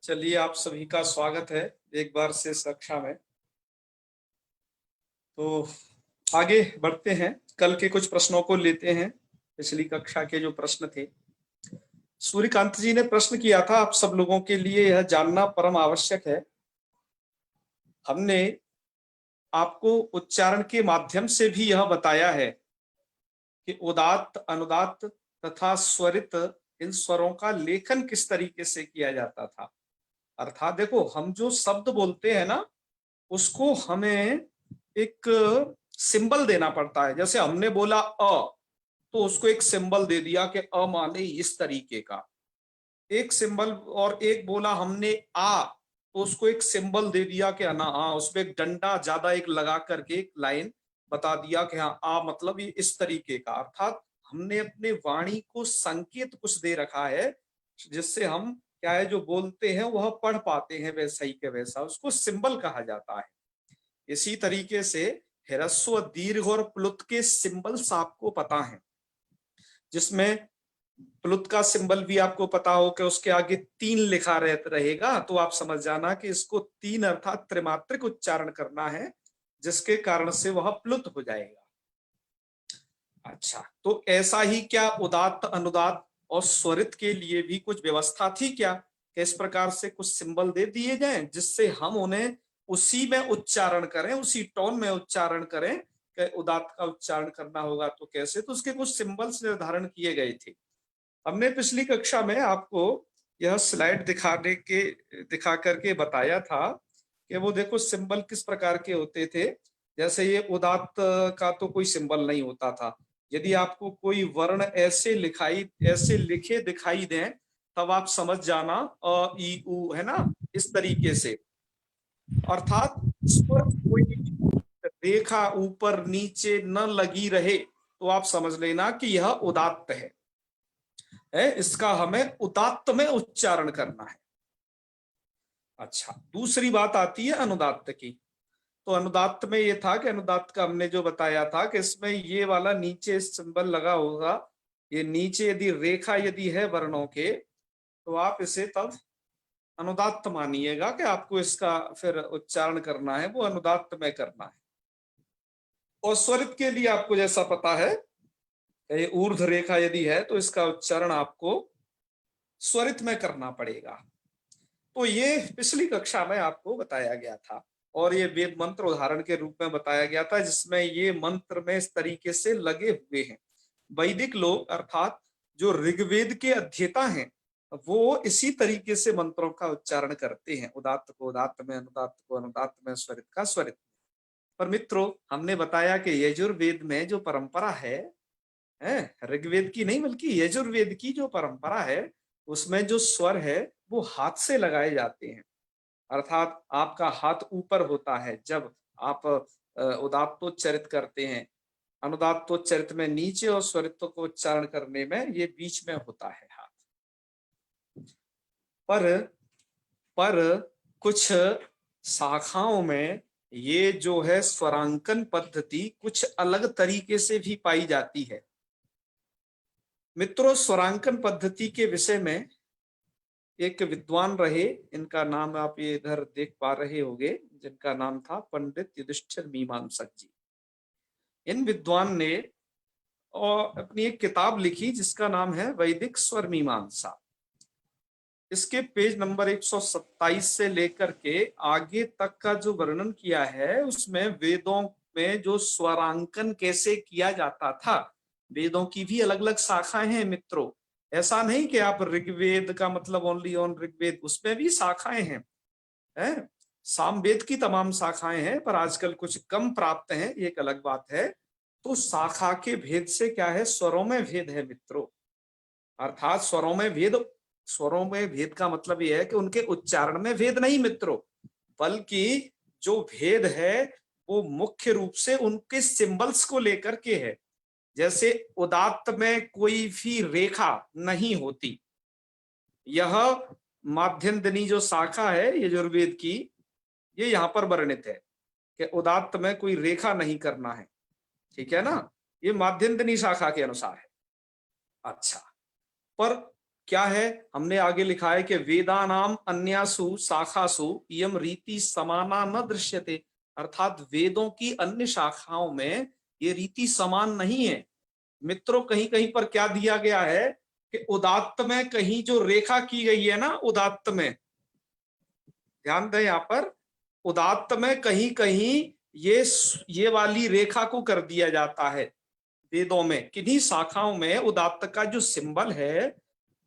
चलिए, आप सभी का स्वागत है एक बार से इस कक्षा में। तो आगे बढ़ते हैं, कल के कुछ प्रश्नों को लेते हैं। पिछली कक्षा के जो प्रश्न थे, सूर्यकांत जी ने प्रश्न किया था, आप सब लोगों के लिए यह जानना परम आवश्यक है। हमने आपको उच्चारण के माध्यम से भी यह बताया है कि उदात्त, अनुदात्त तथा स्वरित, इन स्वरों का लेखन किस तरीके से किया जाता था। अर्थात देखो, हम जो शब्द बोलते हैं ना, उसको हमें एक सिंबल देना पड़ता है। जैसे हमने बोला अ, तो उसको एक सिंबल दे दिया कि अ माने इस तरीके का एक सिंबल, और एक बोला हमने आ, तो उसको एक सिंबल दे दिया कि ना आ, उसमें एक डंडा ज्यादा एक लगा करके एक लाइन बता दिया कि हाँ आ मतलब ये इस तरीके का। अर्थात हमने अपने वाणी को संकेत कुछ दे रखा है, जिससे हम क्या है जो बोलते हैं वह पढ़ पाते हैं वैसा ही के वैसा, उसको सिंबल कहा जाता है। इसी तरीके से ह्रस्व, दीर्घ और प्लुत के सिंबल्स आपको पता है, जिसमें प्लुत का सिंबल भी आपको पता हो कि उसके आगे 3 लिखा रहेगा, तो आप समझ जाना कि इसको 3 अर्थात त्रिमात्रिक उच्चारण करना है, जिसके कारण से वह प्लुत हो जाएगा। अच्छा, तो ऐसा ही क्या उदात्त, अनुदात्त और स्वरित के लिए भी कुछ व्यवस्था थी क्या, कि इस प्रकार से कुछ सिंबल दे दिए जाएं जिससे हम उन्हें उसी में उच्चारण करें, उसी टोन में उच्चारण करें। कि उदात्त का उच्चारण करना होगा तो कैसे, तो उसके कुछ सिंबल्स निर्धारण किए गए थे। हमने पिछली कक्षा में आपको यह स्लाइड दिखा करके बताया था कि वो देखो सिंबल किस प्रकार के होते थे। जैसे ये उदात्त का तो कोई सिंबल नहीं होता था। यदि आपको कोई वर्ण ऐसे लिखे दिखाई दें, तब आप समझ जाना अ ई उ, है ना, इस तरीके से। अर्थात इस पर कोई रेखा ऊपर नीचे न लगी रहे, तो आप समझ लेना कि यह उदात्त है, इसका हमें उदात्त में उच्चारण करना है। अच्छा, दूसरी बात आती है अनुदात्त की। तो अनुदात्त में ये था कि अनुदात्त का हमने जो बताया था कि इसमें ये वाला नीचे सिंबल लगा होगा, ये नीचे यदि रेखा यदि है वर्णों के, तो आप इसे तब अनुदात्त मानिएगा कि आपको इसका फिर उच्चारण करना है वो अनुदात्त में करना है। और स्वरित के लिए आपको जैसा पता है, ये ऊर्ध्व रेखा यदि है तो इसका उच्चारण आपको स्वरित में करना पड़ेगा। तो ये पिछली कक्षा में आपको बताया गया था, और ये वेद मंत्र उदाहरण के रूप में बताया गया था, जिसमें ये मंत्र में इस तरीके से लगे हुए हैं। वैदिक लोग अर्थात जो ऋग्वेद के अध्येता हैं, वो इसी तरीके से मंत्रों का उच्चारण करते हैं। उदात्त को उदात्त में, अनुदात्त को अनुदात्त में, स्वरित का स्वरित में। पर मित्रों, हमने बताया कि यजुर्वेद में जो परंपरा है, ऋग्वेद की नहीं बल्कि यजुर्वेद की जो परंपरा है, उसमें जो स्वर है वो हाथ से लगाए जाते हैं। अर्थात आपका हाथ ऊपर होता है जब आप उदात्तोच्चरित करते हैं। अनुदात्तोच्चरित में नीचे, और स्वरित को उच्चारण करने में ये बीच में होता है हाथ। पर कुछ शाखाओं में ये जो है स्वरांकन पद्धति कुछ अलग तरीके से भी पाई जाती है। मित्रों, स्वरांकन पद्धति के विषय में एक विद्वान रहे, इनका नाम आप ये इधर देख पा रहे होंगे, जिनका नाम था पंडित युधिष्ठिर मीमांसक जी। इन विद्वान ने और अपनी एक किताब लिखी जिसका नाम है वैदिक स्वर मीमांसा। इसके पेज नंबर 127 से लेकर के आगे तक का जो वर्णन किया है, उसमें वेदों में जो स्वरांकन कैसे किया जाता था, वेदों की भी अलग अलग शाखाएं हैं मित्रों। ऐसा नहीं कि आप ऋग्वेद का मतलब ओनली ऑन ऋग्वेद, उसमें भी शाखाएं हैं, सामवेद की तमाम शाखाएं हैं, पर आजकल कुछ कम प्राप्त हैं, एक अलग बात है। तो शाखा के भेद से क्या है, स्वरों में भेद है मित्रों। अर्थात स्वरों में भेद का मतलब यह है कि उनके उच्चारण में भेद नहीं मित्रों, बल्कि जो भेद है वो मुख्य रूप से उनके सिंबल्स को लेकर के है। जैसे उदात्त में कोई भी रेखा नहीं होती। यह माध्यन्दिनी जो शाखा है यजुर्वेद की, ये यहाँ पर वर्णित है कि उदात्त में कोई रेखा नहीं करना है, ठीक है ना, ये माध्यन्दिनी शाखा के अनुसार है। अच्छा, पर क्या है, हमने आगे लिखा है कि वेदानाम अन्यासु शाखासु इयम रीति समाना न दृश्यते, अर्थात वेदों की अन्य शाखाओं में ये रीति समान नहीं है। मित्रों, कहीं कहीं पर क्या दिया गया है कि उदात्त में कहीं जो रेखा की गई है ना, उदात्त में ध्यान दें, यहां पर उदात्त में कहीं कहीं ये वाली रेखा को कर दिया जाता है। वेदों में किन्हीं शाखाओं में उदात्त का जो सिंबल है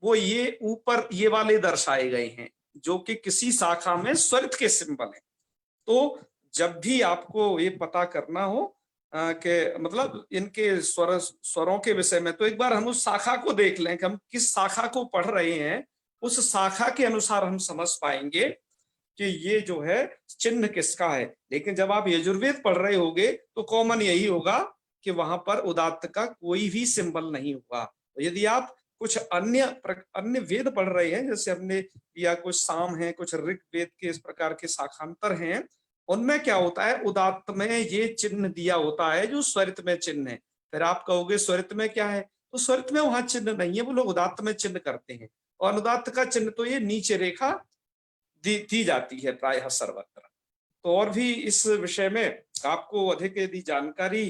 वो ये ऊपर ये वाले दर्शाए गए हैं, जो कि किसी शाखा में स्वरित के सिंबल है। तो जब भी आपको ये पता करना हो कि मतलब इनके स्वरों के विषय में, तो एक बार हम उस शाखा को देख लें कि हम किस शाखा को पढ़ रहे हैं। उस शाखा के अनुसार हम समझ पाएंगे कि ये जो है चिन्ह किसका है। लेकिन जब आप यजुर्वेद पढ़ रहे होगे तो कॉमन यही होगा कि वहां पर उदात्त का कोई भी सिंबल नहीं होगा। तो यदि आप कुछ अन्य वेद पढ़ रहे हैं, जैसे हमने या कुछ साम है, कुछ ऋग्वेद के इस प्रकार के शाखांतर हैं, उनमें क्या होता है, उदात्त में ये चिन्ह दिया होता है जो स्वरित में चिन्ह है। फिर आप कहोगे स्वरित में क्या है, तो स्वरित में वहां चिन्ह नहीं है, वो लोग उदात्त में चिन्ह करते हैं। और अनुदात्त का चिन्ह तो ये नीचे रेखा दी जाती है प्रायः सर्वत्र। तो और भी इस विषय में आपको अधिक यदि जानकारी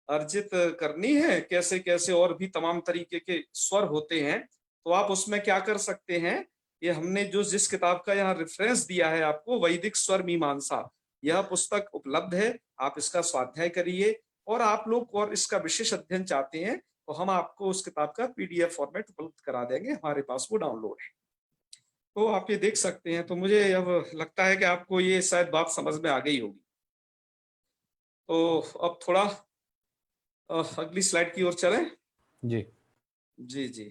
अर्जित करनी है, कैसे कैसे और भी तमाम तरीके के स्वर होते हैं, तो आप उसमें क्या कर सकते हैं, ये हमने जो जिस किताब का यहाँ रेफरेंस दिया है आपको, वैदिक स्वर मीमांसा, यह पुस्तक उपलब्ध है। आप इसका स्वाध्याय करिए, और आप लोग और इसका विशेष अध्ययन चाहते हैं तो हम आपको उस किताब का पीडीएफ फॉर्मेट उपलब्ध करा देंगे, हमारे पास वो डाउनलोड है, तो आप ये देख सकते हैं। तो मुझे अब लगता है कि आपको ये शायद बात समझ में आ गई होगी। तो अब थोड़ा अगली स्लाइड की ओर चलें। जी जी जी,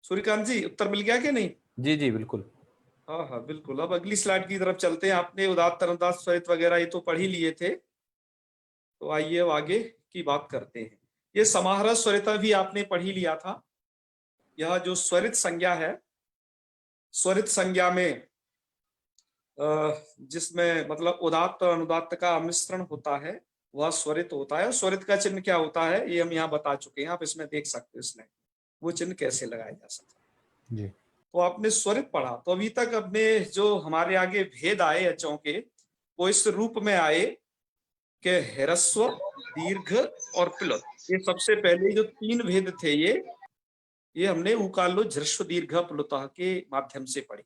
सूर्यकांत जी, उत्तर मिल गया कि नहीं? जी जी बिल्कुल। हाँ हाँ बिल्कुल, अब अगली स्लाइड की तरफ चलते हैं। आपने उदात्त अनुदात्त स्वरित वगैरह ये तो पढ़ ही लिए थे, तो आइए अब आगे की बात करते हैं। ये समाहार स्वरिता भी आपने पढ़ ही लिया था। यह जो स्वरित संज्ञा है, स्वरित संज्ञा में जिसमें मतलब उदात्त और अनुदात्त का मिश्रण होता है, वह स्वरित होता है। स्वरित का चिन्ह क्या होता है ये हम यहाँ बता चुके हैं, आप इसमें देख सकते हो इसमें वो चिन्ह कैसे लगाया जा सकता जी है। तो आपने स्वरित पढ़ा, तो अभी तक अपने जो हमारे आगे भेद आए अचों के, वो इस रूप में आए कि ह्रस्व, दीर्घ और प्लुत। ये सबसे पहले जो 3 भेद थे, ये हमने उकालो झ्रस्व दीर्घ प्लुतः के माध्यम से पढ़े।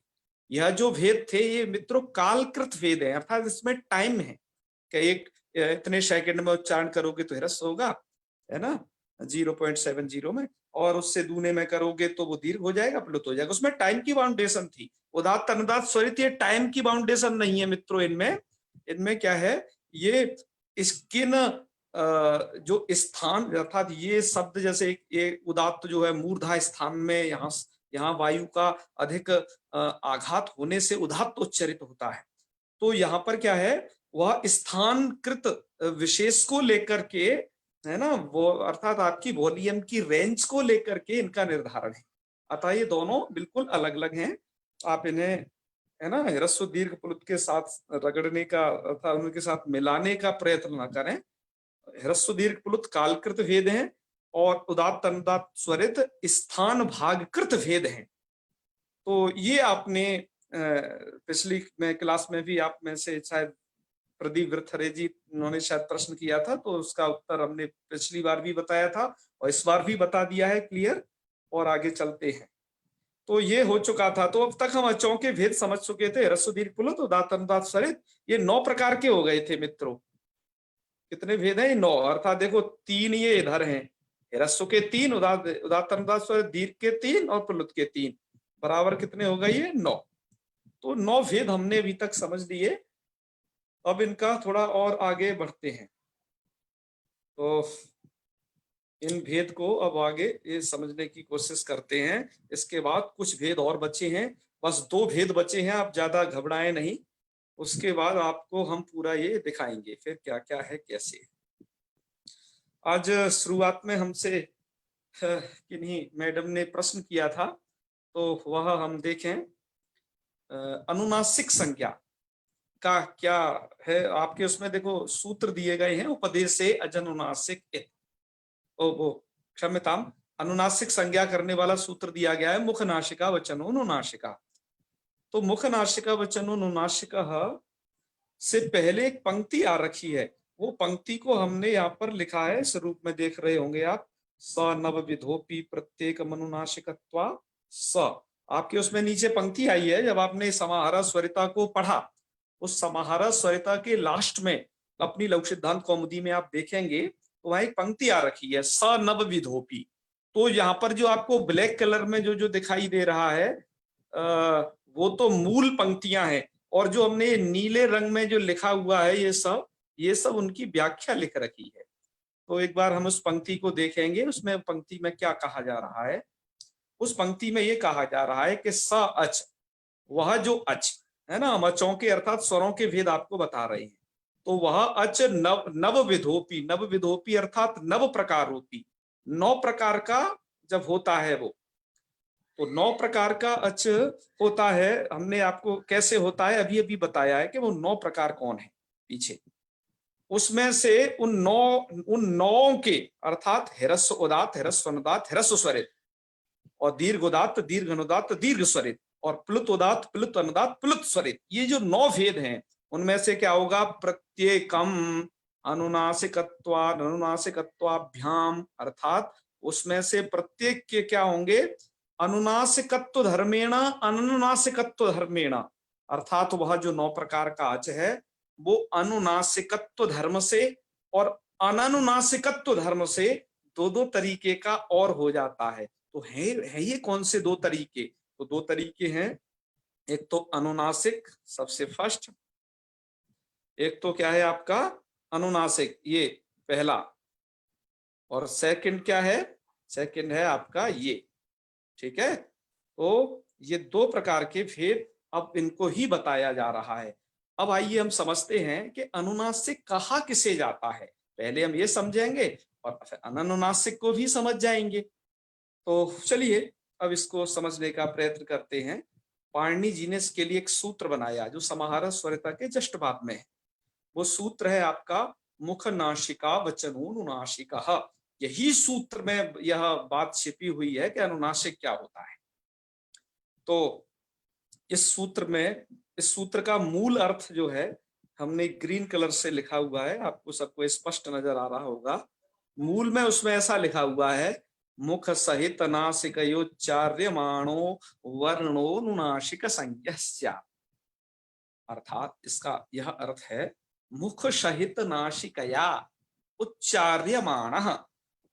यह जो भेद थे ये मित्रों कालकृत भेद है, अर्थात इसमें टाइम है कि एक इतने सेकंड में उच्चारण करोगे तो ह्रस्व होगा, है ना, 0.70 में, और उससे दूने में करोगे तो वो दीर्घ हो जाएगा, प्लुत हो जाएगा। उसमें टाइम की बाउंडेशन थी। उदात्त अनुदात्त स्वरित ये टाइम की बाउंडेशन नहीं है मित्रों। इनमें क्या है, ये स्किन जो स्थान, अर्थात ये शब्द जैसे ये उदात्त जो है मूर्धा स्थान में, यहाँ वायु का अधिक आघात होने से उदात्त उच्चरित होता है। तो यहाँ पर क्या है, वह स्थानकृत विशेष को लेकर के, है ना, वो अर्थात आपकी वॉल्यूम की रेंज को लेकर के इनका निर्धारण है। अतः ये दोनों बिल्कुल अलग अलग हैं। आप इन्हें, है ना, ह्रस्व दीर्घ प्लुत के साथ रगड़ने का अर्थात उनके साथ मिलाने का प्रयत्न न करें। ह्रस्व दीर्घ प्लुत कालकृत भेद हैं और उदात्त अनुदात्त स्वरित स्थान भागकृत भेद हैं। तो ये आपने पिछली क्लास में भी आप में से शायद प्रदीप वृथरे जी, उन्होंने शायद प्रश्न किया था, तो उसका उत्तर हमने पिछली बार भी बताया था और इस बार भी बता दिया है क्लियर। और आगे चलते हैं। तो ये हो चुका था। तो अब तक हम अचों के भेद समझ चुके थे, ह्रस्व दीर्घ प्लुत, उदात्त अनुदात्त स्वरित, ये 9 प्रकार के हो गए थे मित्रों। कितने भेद हैं? 9। अर्थात देखो 3 ये इधर हैं, ह्रस्व के 3, उदात्त अनुदात्त स्वरित, दीर्घ के 3 और प्लुत के 3, बराबर कितने हो गए? ये 9। तो 9 भेद हमने अभी तक समझ लिए। अब इनका थोड़ा और आगे बढ़ते हैं। तो इन भेद को अब आगे ये समझने की कोशिश करते हैं। इसके बाद कुछ भेद और बचे हैं, बस 2 भेद बचे हैं, आप ज्यादा घबराएं नहीं। उसके बाद आपको हम पूरा ये दिखाएंगे फिर क्या क्या है कैसे। आज शुरुआत में हमसे किन्हीं मैडम ने प्रश्न किया था, तो वह हम देखें। अनुनासिक संज्ञा का क्या है आपके उसमें देखो सूत्र दिए गए हैं, उपदेशे अजनुनासिक वो क्षम्यताम, अनुनासिक संज्ञा करने वाला सूत्र दिया गया है मुख नासिका वचनो नुनासिका। तो मुख नासिका वचनो नुनासिका से पहले एक पंक्ति आ रखी है, वो पंक्ति को हमने यहाँ पर लिखा है, इस रूप में देख रहे होंगे आप, स नव विधोपी प्रत्येक मनुनासिकत्वा स। आपके उसमें नीचे पंक्ति आई है, जब आपने समाहारा स्वरिता को पढ़ा, उस समाहारा स्वरिता के लास्ट में अपनी लघु सिद्धांत कौमुदी में आप देखेंगे तो वहां एक पंक्ति आ रखी है, स नव विधोपी। तो यहाँ पर जो आपको ब्लैक कलर में जो जो दिखाई दे रहा है वो तो मूल पंक्तियां हैं, और जो हमने नीले रंग में जो लिखा हुआ है ये सब उनकी व्याख्या लिख रखी है। तो एक बार हम उस पंक्ति को देखेंगे, उसमें पंक्ति में क्या कहा जा रहा है। उस पंक्ति में ये कहा जा रहा है कि स अच, वह जो अच है ना, हम अचों के अर्थात स्वरों के भेद आपको बता रहे हैं, तो वह अच नव नव विधोपी, नव विधोपी अर्थात नव प्रकार रूपी, 9 प्रकार का जब होता है वो, तो 9 प्रकार का अच होता है। हमने आपको कैसे होता है अभी अभी बताया है कि वो 9 प्रकार कौन है पीछे, उसमें से उन नौ के अर्थात हिरस्व उदात्त, हिरस्व अनुदात्त, हिरस्व स्वरित, और दीर्घ उदात्त, दीर्घ अनुदात्त, दीर्घ स्वरित, और प्लुत उदात्त, प्लुत अनुदात्त, प्लुत स्वरित, ये जो 9 भेद हैं उनमें से क्या होगा, प्रत्येकम अनुनासिकत्वाभ्याम, अर्थात उसमें से प्रत्येक के क्या होंगे, अनुनासिकत्व धर्मेण अनुनासिकत्व धर्मेण, अर्थात वह जो 9 प्रकार का अच है वो अनुनासिकत्व धर्म से और अननुनासिकत्व धर्म से दो तरीके का और हो जाता है। तो है ये कौन से 2 तरीके, तो 2 तरीके हैं, एक तो अनुनासिक सबसे फर्स्ट, एक तो क्या है आपका अनुनासिक, ये पहला, और सेकंड क्या है, सेकंड है आपका ये, ठीक है। तो ये 2 प्रकार के भेद अब इनको ही बताया जा रहा है। अब आइए हम समझते हैं कि अनुनासिक कहा किसे जाता है, पहले हम ये समझेंगे और फिर अनुनासिक को भी समझ जाएंगे। तो चलिए अब इसको समझने का प्रयत्न करते हैं। पाणिनि जी ने इसके लिए एक सूत्र बनाया जो समाहार स्वरिता के जस्ट बाद में है। वो सूत्र है आपका मुख नासिका वचनो नुनासिका। यही सूत्र में यह बात छिपी हुई है कि अनुनासिक क्या होता है। तो इस सूत्र का मूल अर्थ जो है हमने ग्रीन कलर से लिखा हुआ है, आपको सबको स्पष्ट नजर आ रहा होगा। मूल में उसमें ऐसा लिखा हुआ है, मुख सहित नासिकयोच्चार्यमाणो वर्णो नुनासिक संज्ञस्य, अर्थात इसका यह अर्थ है मुख सहित नासिकया उच्चार्यमाणः,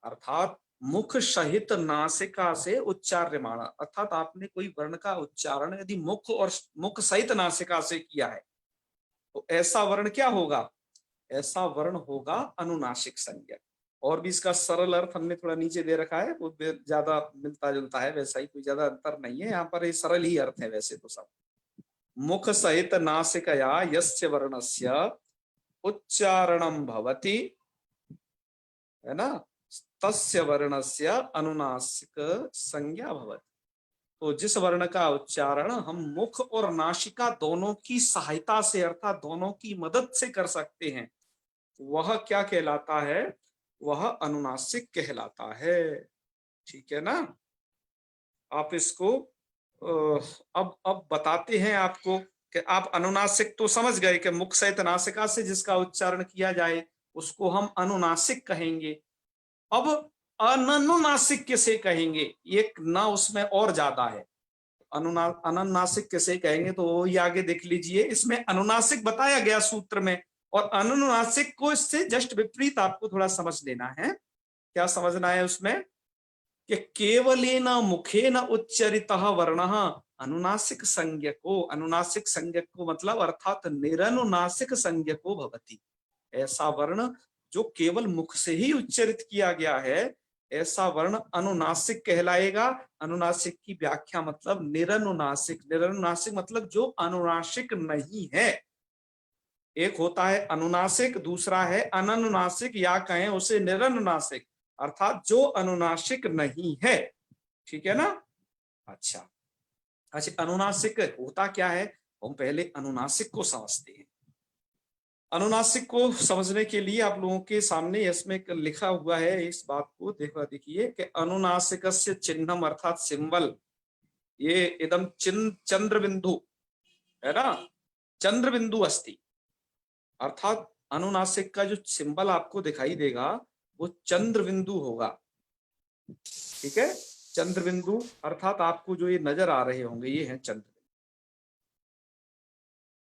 अर्थात मुख सहित नासिका से उच्चार्यमाण, अर्थात आपने कोई वर्ण का उच्चारण यदि मुख और मुख सहित नासिका से किया है तो ऐसा वर्ण क्या होगा, ऐसा वर्ण होगा अनुनासिक संज्ञक। और भी इसका सरल अर्थ हमने थोड़ा नीचे दे रखा है, वो ज्यादा मिलता जुलता है, वैसा ही कोई ज्यादा अंतर नहीं है यहाँ पर, ये सरल ही अर्थ है वैसे तो सब। मुख सहित नासिकया यस्य वर्णस्य उच्चारणं भवति, है ना, तस्य वर्णस्य अनुनासिक संज्ञा भवति। तो जिस वर्ण का उच्चारण हम मुख और नासिका दोनों की सहायता से अर्थात दोनों की मदद से कर सकते हैं वह क्या कहलाता है, वह अनुनासिक कहलाता है। ठीक है ना। आप इसको अब बताते हैं आपको कि आप अनुनासिक तो समझ गए कि मुख सहित नासिका से जिसका उच्चारण किया जाए उसको हम अनुनासिक कहेंगे। अब अननुनासिक किसे कहेंगे, एक ना उसमें और ज्यादा है, अनुनासिक किसे कहेंगे तो वो ही आगे देख लीजिए। इसमें अनुनासिक बताया गया सूत्र में, और अनुनासिक को इससे जस्ट विपरीत आपको थोड़ा समझ लेना है। क्या समझना है उसमें कि केवलेन मुखेन उच्चरितः वर्णः अनुनासिक संज्ञको, अनुनासिक संज्ञको मतलब अर्थात निरनुनासिक संज्ञको भवति, ऐसा वर्ण जो केवल मुख से ही उच्चरित किया गया है ऐसा वर्ण अनुनासिक कहलाएगा। अनुनासिक की व्याख्या मतलब निरनुनासिक, निरनुनासिक मतलब जो अनुनासिक नहीं है। एक होता है अनुनासिक, दूसरा है अननुनासिक या कहें उसे निरनुनासिक, अर्थात जो अनुनासिक नहीं है। ठीक है ना। अच्छा, अनुनासिक होता क्या है, हम पहले अनुनासिक को समझते हैं। अनुनासिक को समझने के लिए आप लोगों के सामने इसमें लिखा हुआ है, इस बात को देखिए कि अनुनासिकस्य चिन्हम अर्थात सिंबल, ये एकदम चंद्र बिंदु है ना, चंद्र बिंदु अस्ति, अर्थात अनुनासिक का जो सिंबल आपको दिखाई देगा वो चंद्र बिंदु होगा। ठीक है, चंद्र बिंदु अर्थात आपको जो ये नजर आ रहे होंगे ये हैं चंद्र।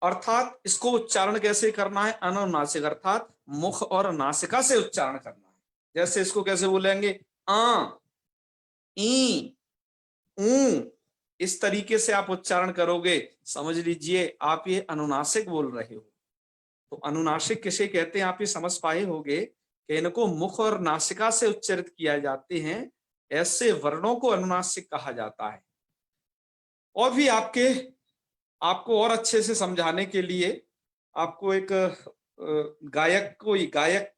अर्थात इसको उच्चारण कैसे करना है, अनुनासिक अर्थात मुख और नासिका से उच्चारण करना है। जैसे इसको कैसे बोलेंगे, आ ई ऊ, इस तरीके से आप उच्चारण करोगे, समझ लीजिए आप ये अनुनासिक बोल रहे हो। तो अनुनासिक किसे कहते हैं आप ये समझ पाए होंगे कि इनको मुख और नासिका से उच्चारित किया जाते हैं, ऐसे वर्णों को अनुनासिक कहा जाता है। और भी आपको और अच्छे से समझाने के लिए आपको एक गायक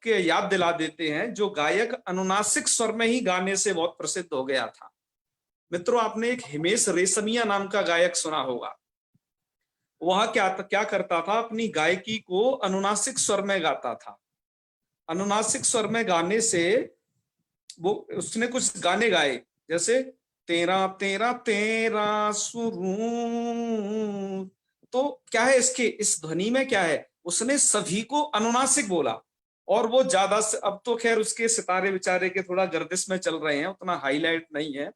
के याद दिला देते हैं, जो गायक अनुनासिक स्वर में ही गाने से बहुत प्रसिद्ध हो गया था। मित्रों, आपने एक हिमेश रेशमिया नाम का गायक सुना होगा। वह क्या करता था, अपनी गायकी को अनुनासिक स्वर में गाता था। अनुनासिक स्वर में गाने से वो उसने कुछ गाने गाए, जैसे तेरा तेरा तेरा सुरू, तो क्या है इसके इस ध्वनि में क्या है, उसने सभी को अनुनासिक बोला। और वो ज्यादा से, अब तो खैर उसके सितारे बेचारे के थोड़ा गर्दिश में चल रहे हैं, उतना हाईलाइट नहीं है,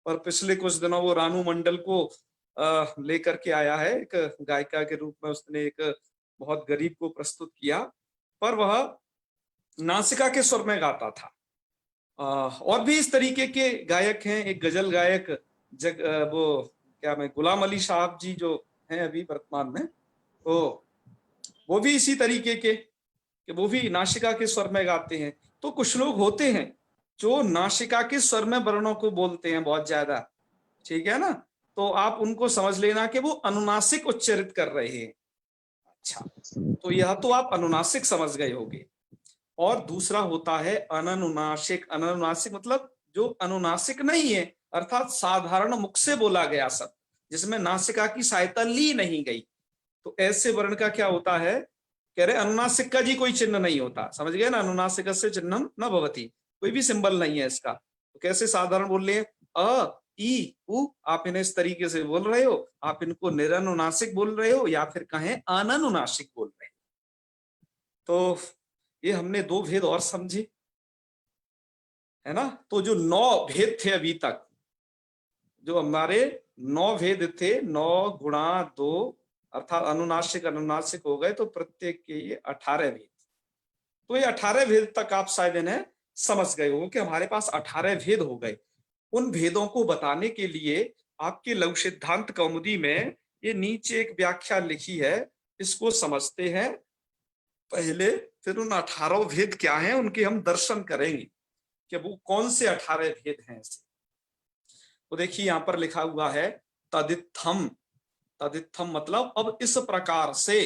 और पिछले कुछ दिनों वो रानू मंडल को लेकर के आया है, एक गायिका के रूप में उसने एक बहुत गरीब को प्रस्तुत किया, पर वह नासिका के स्वर में गाता था। और भी इस तरीके के गायक हैं, एक गजल गायक वो क्या मैं गुलाम अली साहब जी जो हैं अभी वर्तमान में, तो वो भी इसी तरीके के कि वो भी नासिका के स्वर में गाते हैं। तो कुछ लोग होते हैं जो नासिका के स्वर में वर्णों को बोलते हैं बहुत ज्यादा, ठीक है ना, तो आप उनको समझ लेना कि वो अनुनासिक उच्चारित कर रहे हैं। अच्छा, तो यह तो आप अनुनासिक समझ गए होंगे। और दूसरा होता है अनुनासिक। अनुनासिक मतलब जो अनुनासिक नहीं है, अर्थात साधारण मुख से बोला गया शब्द, जिसमें नासिका की सहायता ली नहीं गई। तो ऐसे वर्ण का क्या होता है, कह रहे अनुनासिक का जी कोई चिन्ह नहीं होता, समझ गए ना, अनुनासिक से चिन्हम न भवति, कोई भी सिंबल नहीं है इसका। तो कैसे साधारण बोल रहे हैं, अ ई उ, आप इन्हें इस तरीके से बोल रहे हो, आप इनको निरनुनासिक बोल रहे हो या फिर कहें अननुनासिक बोल रहे हो। तो ये हमने दो भेद और समझे, है ना। तो जो 9 भेद थे अभी तक, जो हमारे 9 भेद थे, 9 गुणा 2 अर्थात अनुनासिक अनुनासिक हो गए, तो प्रत्येक के ये 18 भेद। तो ये 18 भेद तक आप शायद इन्हें समझ गए हो कि हमारे पास 18 भेद हो गए। उन भेदों को बताने के लिए आपके लघु सिद्धांत कौमुदी में ये नीचे एक व्याख्या लिखी है, इसको समझते हैं पहले, फिर उन 18 भेद क्या हैं उनके हम दर्शन करेंगे कि वो कौन से 18 भेद हैं ऐसे। तो देखिए यहां पर लिखा हुआ है तदित्थम। तदित्थम मतलब अब इस प्रकार से,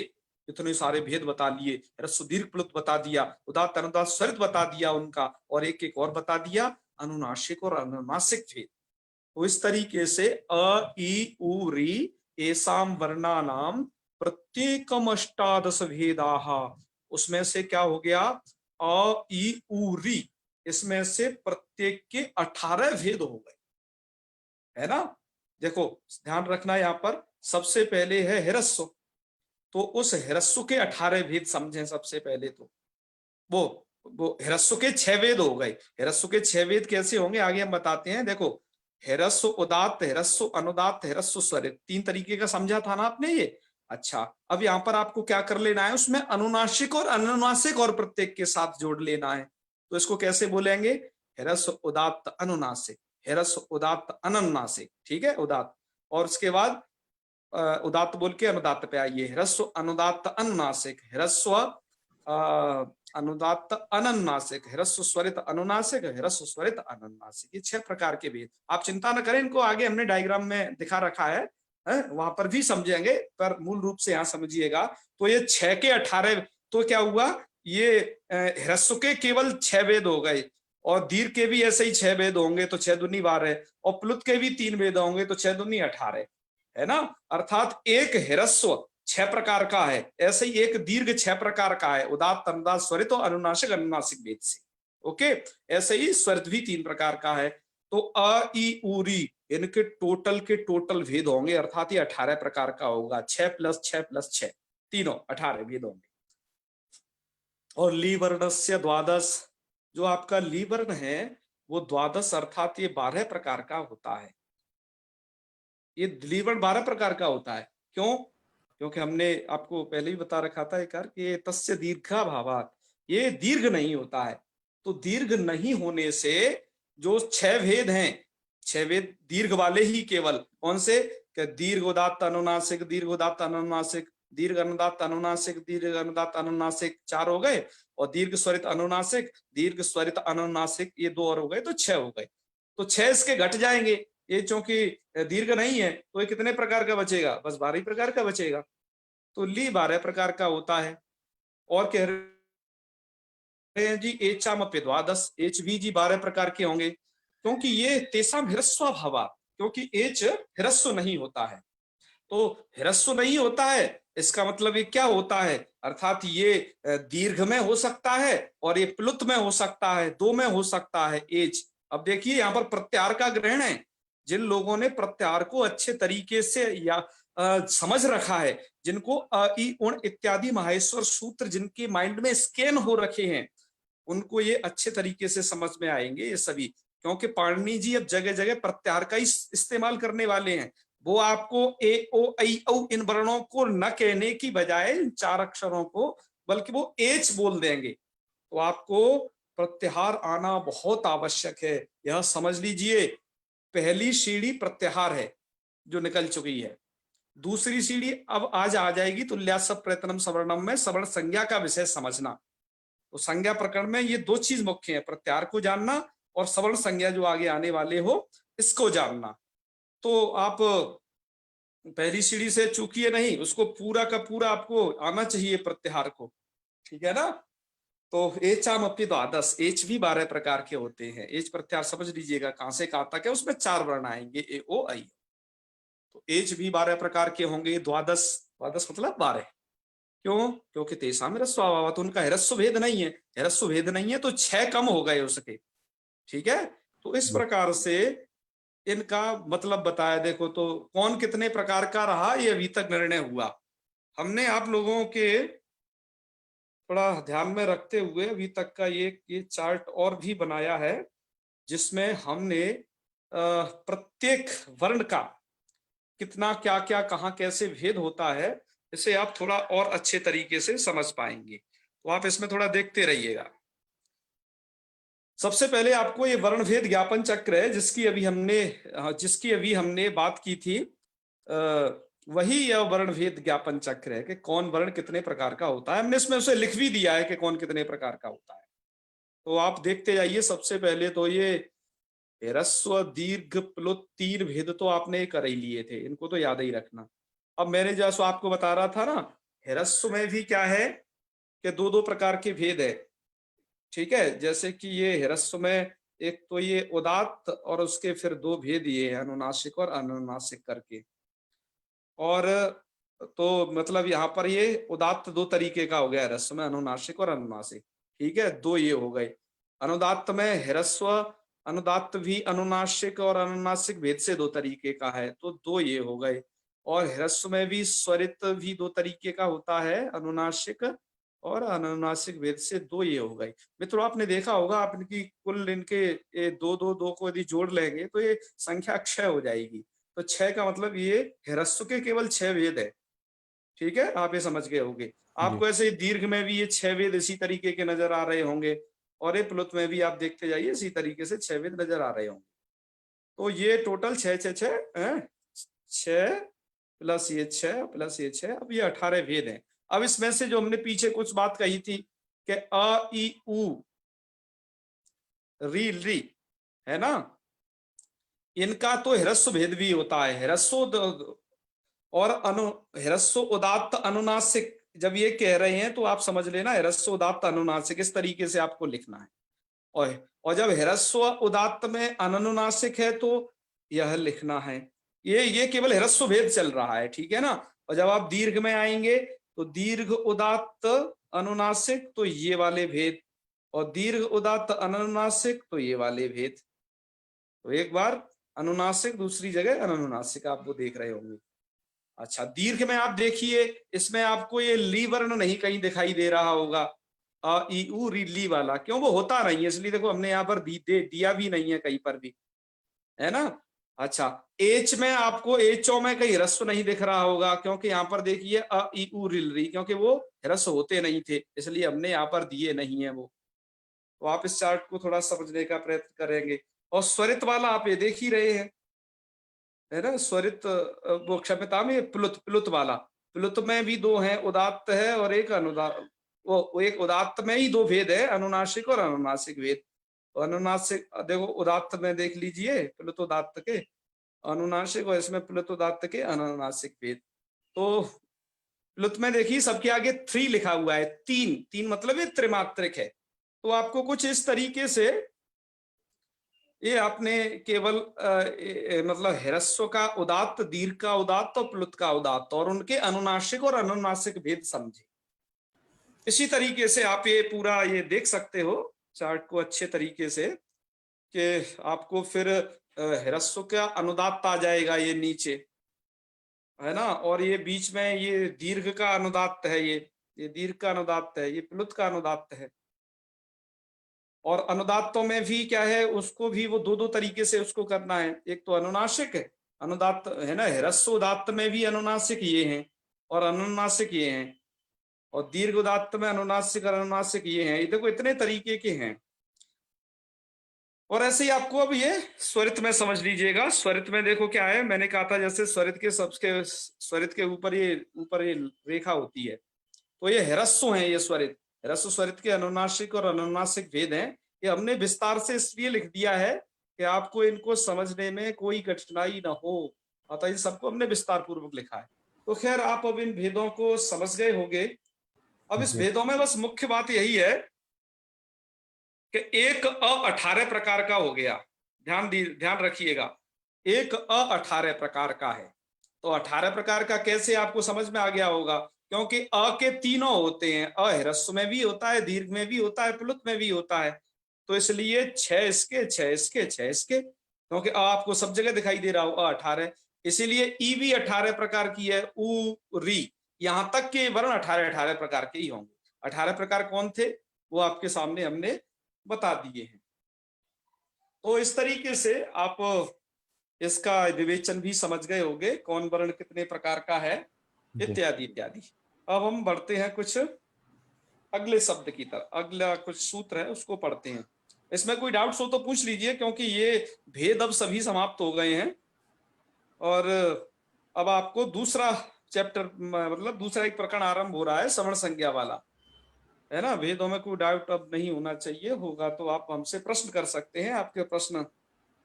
इतने सारे भेद बता लिए, ह्रस्व दीर्घ प्लुत बता दिया, उदात्त अनुदात्त स्वरित बता दिया उनका, और एक एक और बता दिया अनुनासिक और अनुनासिक भेद। तो इस तरीके से अ ई उ री एसाम वर्णानाम प्रत्येकम अष्टादश भेदाः, उसमें से क्या हो गया, अ ई उ री, इसमें से प्रत्येक के 18 भेद हो गए, है ना। देखो ध्यान रखना, यहां पर सबसे पहले है ह्रस्व, तो उस ह्रस्व के 18 भेद समझें। सबसे पहले तो वो ह्रस्व के 6 वेद हो गए। ह्रस्व के 6 वेद कैसे होंगे आगे हम बताते हैं। देखो ह्रस्व उदात्त, ह्रस्व अनुदात्त, ह्रस्व स्वरित, 3 तरीके का समझा था ना आपने ये। अच्छा, अब यहाँ पर आपको क्या कर लेना है, उसमें अनुनासिक और अनुनासिक और प्रत्येक के साथ जोड़ लेना है। तो इसको कैसे बोलेंगे, ह्रस्व उदात्त अनुनासिक, ह्रस्व उदात्त अनुनासिक, ठीक है, उदात्त। और उसके बाद उदात्त बोल के अनुदात्त पे आइए, ह्रस्व अनुदात्त अनुनासिक, ह्रस्व अनुदात्त अनुनासिक, ह्रस्व स्वरित अनुनासिक, ह्रस्व स्वरित अनुनासिक, ये 6 प्रकार के भेद। आप चिंता न करें, इनको आगे हमने डायग्राम में दिखा रखा है, वहां पर भी समझेंगे, पर मूल रूप से यहाँ समझिएगा। तो ये 6 के 18, तो क्या हुआ, ये ह्रस्व के केवल 6 वेद हो गए, और दीर्घ के भी ऐसे ही 6 वेद होंगे, तो 6 दूनी 12, और प्लुत के भी 3 वेद होंगे, तो 6 दूनी 18, है ना। अर्थात एक ह्रस्व छह प्रकार का है, ऐसे ही एक दीर्घ छह प्रकार का है, उदात्त, अनुदात्त, स्वरित और अनुनासिक अनुनासिक भेद से। ओके, ऐसे ही स्वरित भी 3 प्रकार का है। तो अ ई उ री इनके टोटल के टोटल भेद होंगे, अर्थात ये 18 प्रकार का होगा। 6 + 6 + 6 तीनों 18 भेद होंगे। और ली वर्णस्य द्वादश, जो आपका ली वर्ण है वो द्वादश अर्थात ये 12 प्रकार का होता है। ये ली वर्ण 12 प्रकार का होता है। क्यों? क्योंकि हमने आपको पहले ही बता रखा था एक बार कि तस्य दीर्घाभावात्, ये दीर्घ नहीं होता है। तो दीर्घ नहीं होने से जो 6 भेद हैं, 6 भेद दीर्घ वाले ही केवल कौन से? दीर्घ उदात्त अनुनासिक, दीर्घ उदात्त अनुनासिक, दीर्घ अनुदात्त अनुनासिक, दीर्घ अनुदात्त अनुनासिक, 4 हो गए। और दीर्घ स्वरित अनुनासिक, दीर्घ स्वरित अनुनासिक, ये 2 और हो गए, तो 6 हो गए। तो 6 इसके घट जाएंगे, ये चूंकि दीर्घ नहीं है तो ये कितने प्रकार का बचेगा? बस 12 ही प्रकार का बचेगा। तो ली 12 प्रकार का होता है। और कह रहे हैं जी एचामप्य द्वादश, एच भी जी 12 प्रकार के होंगे, क्योंकि ये तेसाम हिरस्व भावा, क्योंकि एच हिरस्व नहीं होता है। तो हिरस्व नहीं होता है, इसका मतलब ये क्या होता है? अर्थात ये दीर्घ में हो सकता है और ये प्लुत में हो सकता है, 2 में हो सकता है एच। अब देखिए यहाँ पर प्रत्याहार का ग्रहण है। जिन लोगों ने प्रत्याहार को अच्छे तरीके से या समझ रखा है, जिनको अ इ उण इत्यादि माहेश्वर सूत्र जिनके माइंड में स्कैन हो रखे हैं, उनको ये अच्छे तरीके से समझ में आएंगे ये सभी। क्योंकि पाणिनि जी अब जगह जगह प्रत्याहार का ही इस्तेमाल करने वाले हैं। वो आपको ए ओ ऐ औ इन वर्णों को न कहने की बजाय इन 4 अक्षरों को, बल्कि वो एच बोल देंगे। तो आपको प्रत्याहार आना बहुत आवश्यक है, यह समझ लीजिए। पहली सीढ़ी प्रत्याहार है जो निकल चुकी है। दूसरी सीढ़ी अब आज आ जाएगी तुल्यासव प्रयत्नम सवर्णम में सवर्ण संज्ञा का विषय समझना। तो संज्ञा प्रकरण में ये 2 चीज मुख्य है, प्रत्याहार को जानना और सवर्ण संज्ञा जो आगे आने वाले हो इसको जानना। तो आप पहली सीढ़ी से चूकिए नहीं, उसको पूरा का पूरा आपको आना चाहिए प्रत्याहार को, ठीक है ना। तो एचाम अपनी द्वादश, एच भी 12 प्रकार के होते हैं। एच प्रत्याहार समझ लीजिएगा कहां से कहां तक है, उसमें 4 वर्ण आएंगे, ए ओ आई। तो एच भी 12 प्रकार के होंगे। द्वादश, द्वादश मतलब 12। क्यों? क्योंकि तेसाम ह्रस्व, तो उनका ह्रस्व भेद नहीं है। ह्रस्व भेद नहीं है तो 6 कम हो गए उसके, ठीक है। तो इस प्रकार से इनका मतलब बताया। देखो तो कौन कितने प्रकार का रहा ये अभी तक निर्णय हुआ। हमने आप लोगों के थोड़ा ध्यान में रखते हुए अभी तक का ये चार्ट और भी बनाया है, जिसमें हमने प्रत्येक वर्ण का कितना क्या क्या कहाँ कैसे भेद होता है, इसे आप थोड़ा और अच्छे तरीके से समझ पाएंगे। तो आप इसमें थोड़ा देखते रहिएगा। सबसे पहले आपको ये वर्ण भेद ज्ञापन चक्र है, जिसकी अभी हमने बात की थी। वही यह वर्ण भेद ज्ञापन चक्र है कि कौन वर्ण कितने प्रकार का होता है। हमने इसमें उसे लिख भी दिया है कि कौन कितने प्रकार का होता है। तो आप देखते जाइए। सबसे पहले तो ये ह्रस्व दीर्घ प्लुत 3 भेद तो आपने कर ही लिए थे, इनको तो याद ही रखना। अब मैंने जैसा आपको बता रहा था ना, ह्रस्व में भी क्या है कि 2-2 प्रकार के भेद है, ठीक है। जैसे कि ये ह्रस्व में एक तो ये उदात्त और उसके फिर 2 भेद ये है, अनुनासिक और अनुनासिक करके। और तो मतलब यहाँ पर ये उदात्त 2 तरीके का हो गया ह्रस्व में, अनुनासिक और अनुनासिक, ठीक है। 2 ये हो गए। अनुदात्त में ह्रस्व अनुदात्त भी अनुनासिक और अनुनासिक भेद से 2 तरीके का है, तो 2 ये हो गए। और ह्रस्व में भी स्वरित भी 2 तरीके का होता है, अनुनासिक और अनुनासिक भेद से 2 ये हो गए। मित्रों आपने देखा होगा, आप इनकी कुल इनके 2-2-2 को यदि जोड़ लेंगे तो ये संख्या 6 हो जाएगी। तो 6 का मतलब ये ह्रस्व के केवल 6 वेद है, ठीक है। आप ये समझ गए होंगे। जी। आपको ऐसे दीर्घ में भी ये 6 वेद इसी तरीके के नजर आ रहे होंगे, और ये प्लुत में भी आप देखते जाइए इसी तरीके से 6 वेद नजर आ रहे होंगे। तो ये टोटल 6 प्लस ये 6 प्लस ये 6, अब ये 18 भेद हैं। अब इसमें से जो हमने पीछे कुछ बात कही थी कि अ ई उ री री, है ना, इनका तो ह्रस्व भेद भी होता है। और ह्रस्व उदात्त अनुनासिक जब ये कह रहे हैं तो आप समझ लेना ह्रस्व उदात्त अनुनासिक इस तरीके से आपको लिखना है। और जब ह्रस्व उदात्त में अनुनासिक है तो यह लिखना है। ये केवल ह्रस्व भेद चल रहा है, ठीक है ना। और जब आप दीर्घ में आएंगे तो दीर्घ उदात्त अनुनासिक तो ये वाले भेद, और दीर्घ उदात्त अनुनासिक तो ये वाले भेद। तो एक बार अनुनासिक, दूसरी जगह अनुनासिक, आप वो देख रहे होंगे। अच्छा, दीर्घ में आप देखिए, इसमें आपको ये ली वर्ण नहीं कहीं दिखाई दे रहा होगा, अ ई उ री ली वाला, क्यों? वो होता नहीं है, इसलिए देखो हमने यहाँ पर दिया भी नहीं है कहीं पर भी, है ना। अच्छा, एच में आपको एचओ में कहीं ह्रस्व नहीं दिख रहा होगा, क्योंकि यहाँ पर देखिए अ ई उ रिल री, क्योंकि वो ह्रस्व होते नहीं थे, इसलिए हमने यहाँ पर दिए नहीं है वो। तो आप इस चार्ट को थोड़ा समझने का प्रयत्न करेंगे। और स्वरित वाला आप ये देख ही रहे हैं, है ना, स्वरित, वो क्षमता में प्लुत, प्लुत वाला, प्लुत में भी दो हैं, उदात्त है और एक अनुदात, वो एक उदात्त में ही दो भेद है, अनुनासिक और अनुनासिक भेद। तो अनुनासिक देखो, उदात्त में देख लीजिए प्लुत उदात्त के अनुनासिक, और इसमें प्लुत उदात्त के अनुनासिक भेद। तो प्लुत में देखिए सबके आगे 3 लिखा हुआ है, 3 मतलब ये त्रिमात्रिक है। तो आपको कुछ इस तरीके से ये आपने केवल मतलब ह्रस्व का उदात्त, दीर्घ का उदात्त और प्लुत का उदात्त और उनके अनुनासिक और अनुनासिक भेद समझे। इसी तरीके से आप ये पूरा ये देख सकते हो चार्ट को अच्छे तरीके से, कि आपको फिर ह्रस्व का अनुदात्त आ जाएगा ये नीचे, है ना, और ये बीच में ये दीर्घ का अनुदात्त है, ये दीर्घ का अनुदात्त है, ये प्लुत का अनुदात्त है। और अनुदात्तों में भी क्या है, उसको भी वो दो तरीके से उसको करना है। एक तो अनुनासिक है, अनुदात्त है ना, ह्रस्व उदात्त में भी अनुनासिक ये हैं और अनुनासिक ये हैं, और दीर्घ उदात्त में अनुनासिक और अनुनासिक ये हैं। ये देखो इतने तरीके के हैं। और ऐसे ही आपको अब ये स्वरित में समझ लीजिएगा। स्वरित में देखो क्या है, मैंने कहा था जैसे स्वरित के स्वरित के ऊपर ये रेखा होती है, तो ये ह्रस्व है, ये स्वरित ह्रस्व स्वरित के अनुनासिक और अनुनासिक भेद हैं। ये हमने विस्तार से इसलिए लिख दिया है कि आपको इनको समझने में कोई कठिनाई ना हो, अतः इन सबको हमने विस्तार पूर्वक लिखा है। तो खैर आप अब इन भेदों को समझ गए होंगे। अब इस भेदों में बस मुख्य बात यही है कि एक अ 18 प्रकार का हो गया, ध्यान रखिएगा, एक अ 18 प्रकार का है। तो 18 प्रकार का कैसे आपको समझ में आ गया होगा, क्योंकि अ के तीनों होते हैं, अ ह्रस्व में भी होता है, दीर्घ में भी होता है, प्लुत में भी होता है। तो इसलिए 6 इसके, 6 इसके, 6 इसके, क्योंकि अ आपको सब जगह दिखाई दे रहा हो, अ 18, इसीलिए ई भी 18 प्रकार की है, उ री, यहां तक के वर्ण 18 प्रकार के ही होंगे। 18 प्रकार कौन थे वो आपके सामने हमने बता दिए हैं। तो इस तरीके से आप इसका विवेचन भी समझ गए होंगे, कौन वर्ण कितने प्रकार का है, इत्यादि इत्यादि। अब हम बढ़ते हैं कुछ अगले शब्द की तरफ, अगला कुछ सूत्र है उसको पढ़ते हैं। इसमें कोई डाउट्स हो तो पूछ लीजिए, क्योंकि ये भेद अब सभी समाप्त हो गए हैं और अब आपको दूसरा चैप्टर, मतलब दूसरा एक प्रकरण आरंभ हो रहा है, श्रवण संज्ञा वाला, है ना। भेदों में कोई डाउट अब नहीं होना चाहिए, होगा तो आप हमसे प्रश्न कर सकते हैं, आपके प्रश्न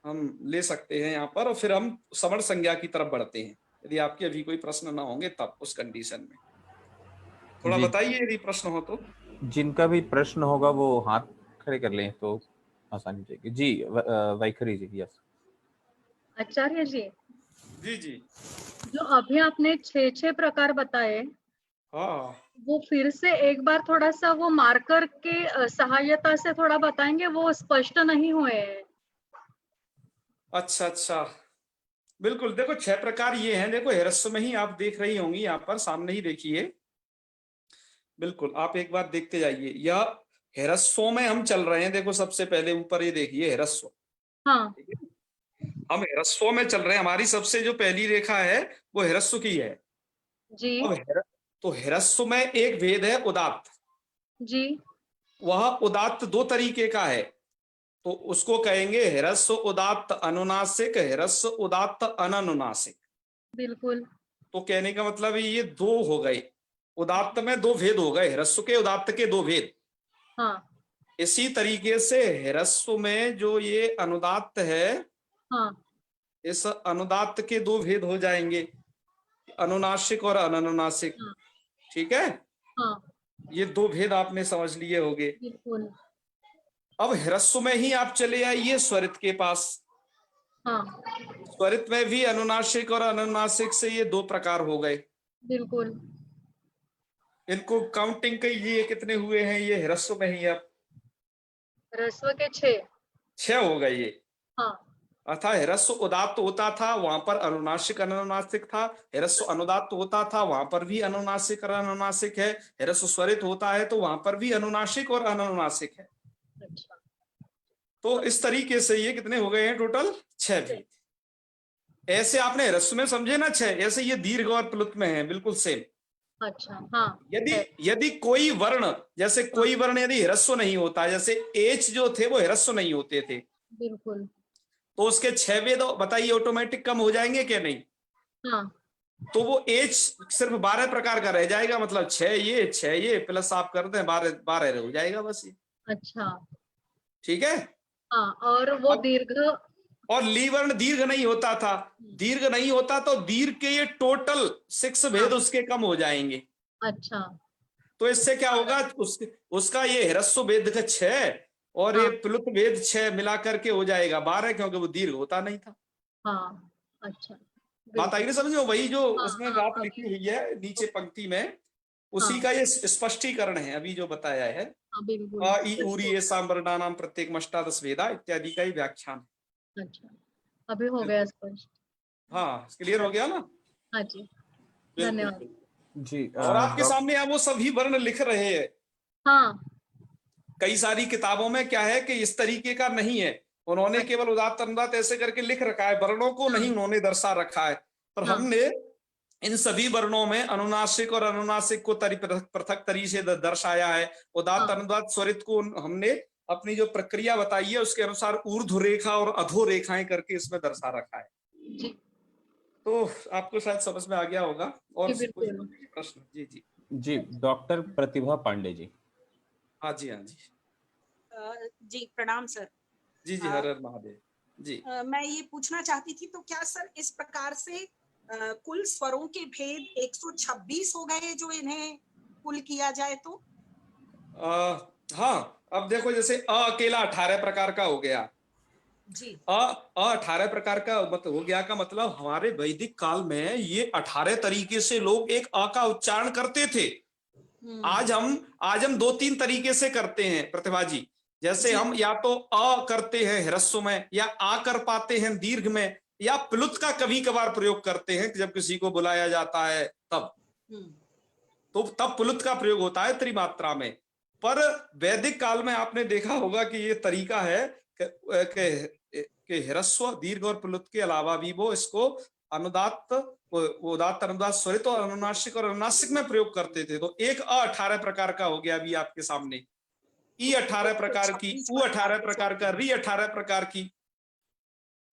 हम ले सकते हैं यहाँ पर, और फिर हम श्रवण संज्ञा की तरफ बढ़ते हैं, यदि आपके अभी कोई प्रश्न ना होंगे तब, उस कंडीशन में थोड़ा जी, बताइए यदि प्रश्न हो तो। जिनका भी प्रश्न होगा वो हाथ खड़े कर लें तो आसानी हो जाएगी। जी, वैखरी जी, यस। आचार्य जी, जी जी, जो अभी आपने 6 प्रकार बताए, हाँ वो फिर से एक बार थोड़ा सा वो मार्कर के सहायता से थोड़ा बताएंगे, वो स्पष्ट नहीं हुए हैं। अच्छा अच्छा, बिल्कुल। देखो 6 प्रकार ये हैं, देखो ह्रस्व में ही आप देख रही होंगी, यहाँ पर सामने ही देखिए, बिल्कुल आप एक बार देखते जाइए। यह ह्रस्वों में हम चल रहे हैं, देखो सबसे पहले ऊपर ये देखिए ह्रस्व, हाँ ठीक है? हम ह्रस्वों में चल रहे हैं, हमारी सबसे जो पहली रेखा है वो ह्रस्व की है। जी अब तो ह्रस्व में एक भेद है उदात्त, जी। वह उदात्त दो तरीके का है, तो उसको कहेंगे ह्रस्व उदात्त अनुनासिक, ह्रस्व उदात्त अननुनासिक। बिल्कुल। तो कहने का मतलब ये दो हो गए, उदात्त में दो भेद हो गए, ह्रस्व के उदात्त के दो भेद। हाँ इसी तरीके से ह्रस्व में जो ये अनुदात्त है, हाँ इस अनुदात्त के दो भेद हो जाएंगे, अनुनासिक और अननुनासिक, हाँ ठीक है। हाँ। ये दो भेद आपने समझ लिए होंगे। बिल्कुल। अब ह्रस्व में ही आप चले आइए स्वरित के पास। हाँ स्वरित में भी अनुनासिक और अनुनासिक से ये दो प्रकार हो गए। बिल्कुल। इनको काउंटिंग कीजिए कितने हुए हैं, ये ह्रस्व में ही अब ह्रस्व के 6। 6 हो गए ये। हाँ। अर्थात ह्रस्व उदात्त होता था, वहां पर अनुनासिक अनुनासिक था। ह्रस्व अनुदात्त होता था, वहां पर भी अनुनासिक और अनुनासिक है। ह्रस्व स्वरित होता है तो वहां पर भी अनुनासिक और अनुनासिक है। अच्छा। तो इस तरीके से ये कितने हो गए हैं टोटल? 6 भेद। ऐसे आपने ह्रस्व में समझे ना 6, ऐसे ये दीर्घ और प्लुत में है, बिल्कुल सेम। अच्छा। हाँ। यदि है। यदि कोई वर्ण, जैसे कोई वर्ण यदि ह्रस्व नहीं होता, जैसे एच जो थे वो ह्रस्व नहीं होते थे, बिल्कुल। तो उसके 6 वेद बताइए ऑटोमेटिक कम हो जाएंगे क्या? नहीं। हाँ। तो वो एच सिर्फ 12 प्रकार का रह जाएगा, मतलब 6 ये प्लस आप कर दें 12 हो जाएगा बस ये। अच्छा। ठीक है। हाँ, और वो अब दीर्घ। और ली वर्ण दीर्घ नहीं होता था, दीर्घ नहीं होता तो दीर्घ के ये टोटल 6 भेद हाँ। उसके कम हो जाएंगे। अच्छा। तो इससे क्या होगा, उसका ये ह्रस्व भेद का 6 और ये हाँ। प्लुत भेद 6 मिला करके हो जाएगा 12, क्योंकि वो दीर्घ होता नहीं था। हाँ। अच्छा। बात आई बिल्कुल। ना समझ में? वही जो हाँ। उसमें हाँ, बात लिखी अभी। हुई है नीचे पंक्ति में, उसी हाँ। का ये स्पष्टीकरण है अभी जो बताया है। हाँ, बिल्कुल। अ इ ऊरी ये सांवर्णानाम प्रत्येक अष्टादश वेदा इत्यादि का ही व्याख्यान। अच्छा, अभी हो गया बिल्कुल। स्पष्ट। हाँ, क्लियर हो गया ना? हाँ जी। बिल्कुल धन्यवाद। बिल्कुल। जी और आपके डॉक्टर। सामने अब वो सभी वर्ण लिख रहे हैं। हाँ। कई सारी किताबों में क्या है कि इस तरीके का नहीं है, उन्होंने अच्छा। केवल उदात्त अनुदात ऐसे करके लिख रखा है, वर्णों को नहीं हाँ। उन्होंने दर्शा रखा है। पर हाँ। हमने इन सभी वर्णों में अनुनासिक और अनुनासिक को पृथक तरीके से दर्शाया है। उदात्त हाँ। अनुदात स्वरित को हमने अपनी जो प्रक्रिया बताई है उसके अनुसार ऊर्ध्व रेखा और अधो रेखाएं करके इसमें दर्शा रखा है। जी। तो आपको शायद समझ में आ गया होगा। और जी, कुछ बिल्कुल। प्रश्न? जी जी। जी डॉक्टर प्रतिभा पांडे जी। हाँ जी, हाँ जी। जी प्रणाम सर। जी जी, हर हर महादेव जी। मैं ये पूछना चाहती थी, तो क्या सर इस प्रकार से कुल स्वरों के भेद 126 हो गए जो इन्हें कुल किया जाए तो? हाँ, अब देखो जैसे अकेला 18 प्रकार का हो गया। जी। 18 प्रकार का मतलब हो गया, का मतलब हमारे वैदिक काल में ये 18 तरीके से लोग एक अ का उच्चारण करते थे। आज हम 2-3 तरीके से करते हैं प्रतिभा जी। जैसे जी। हम या तो अ करते हैं ह्रस्व में, या आ कर पाते हैं दीर्घ में, या प्लुत का कभी कभार प्रयोग करते हैं जब किसी को बुलाया जाता है तब। तो तब प्लुत का प्रयोग होता है त्रिमात्रा में। पर वैदिक काल में आपने देखा होगा कि ये तरीका है कि ह्रस्व दीर्घ और प्लुत के अलावा भी वो इसको अनुदात्त, उदात्त अनुदात स्वरित और अनुनासिक और अनुनासिक में प्रयोग करते थे। तो एक 18 प्रकार का हो गया अभी आपके सामने, ई 18 प्रकार की, उ 18 प्रकार का, री 18 प्रकार की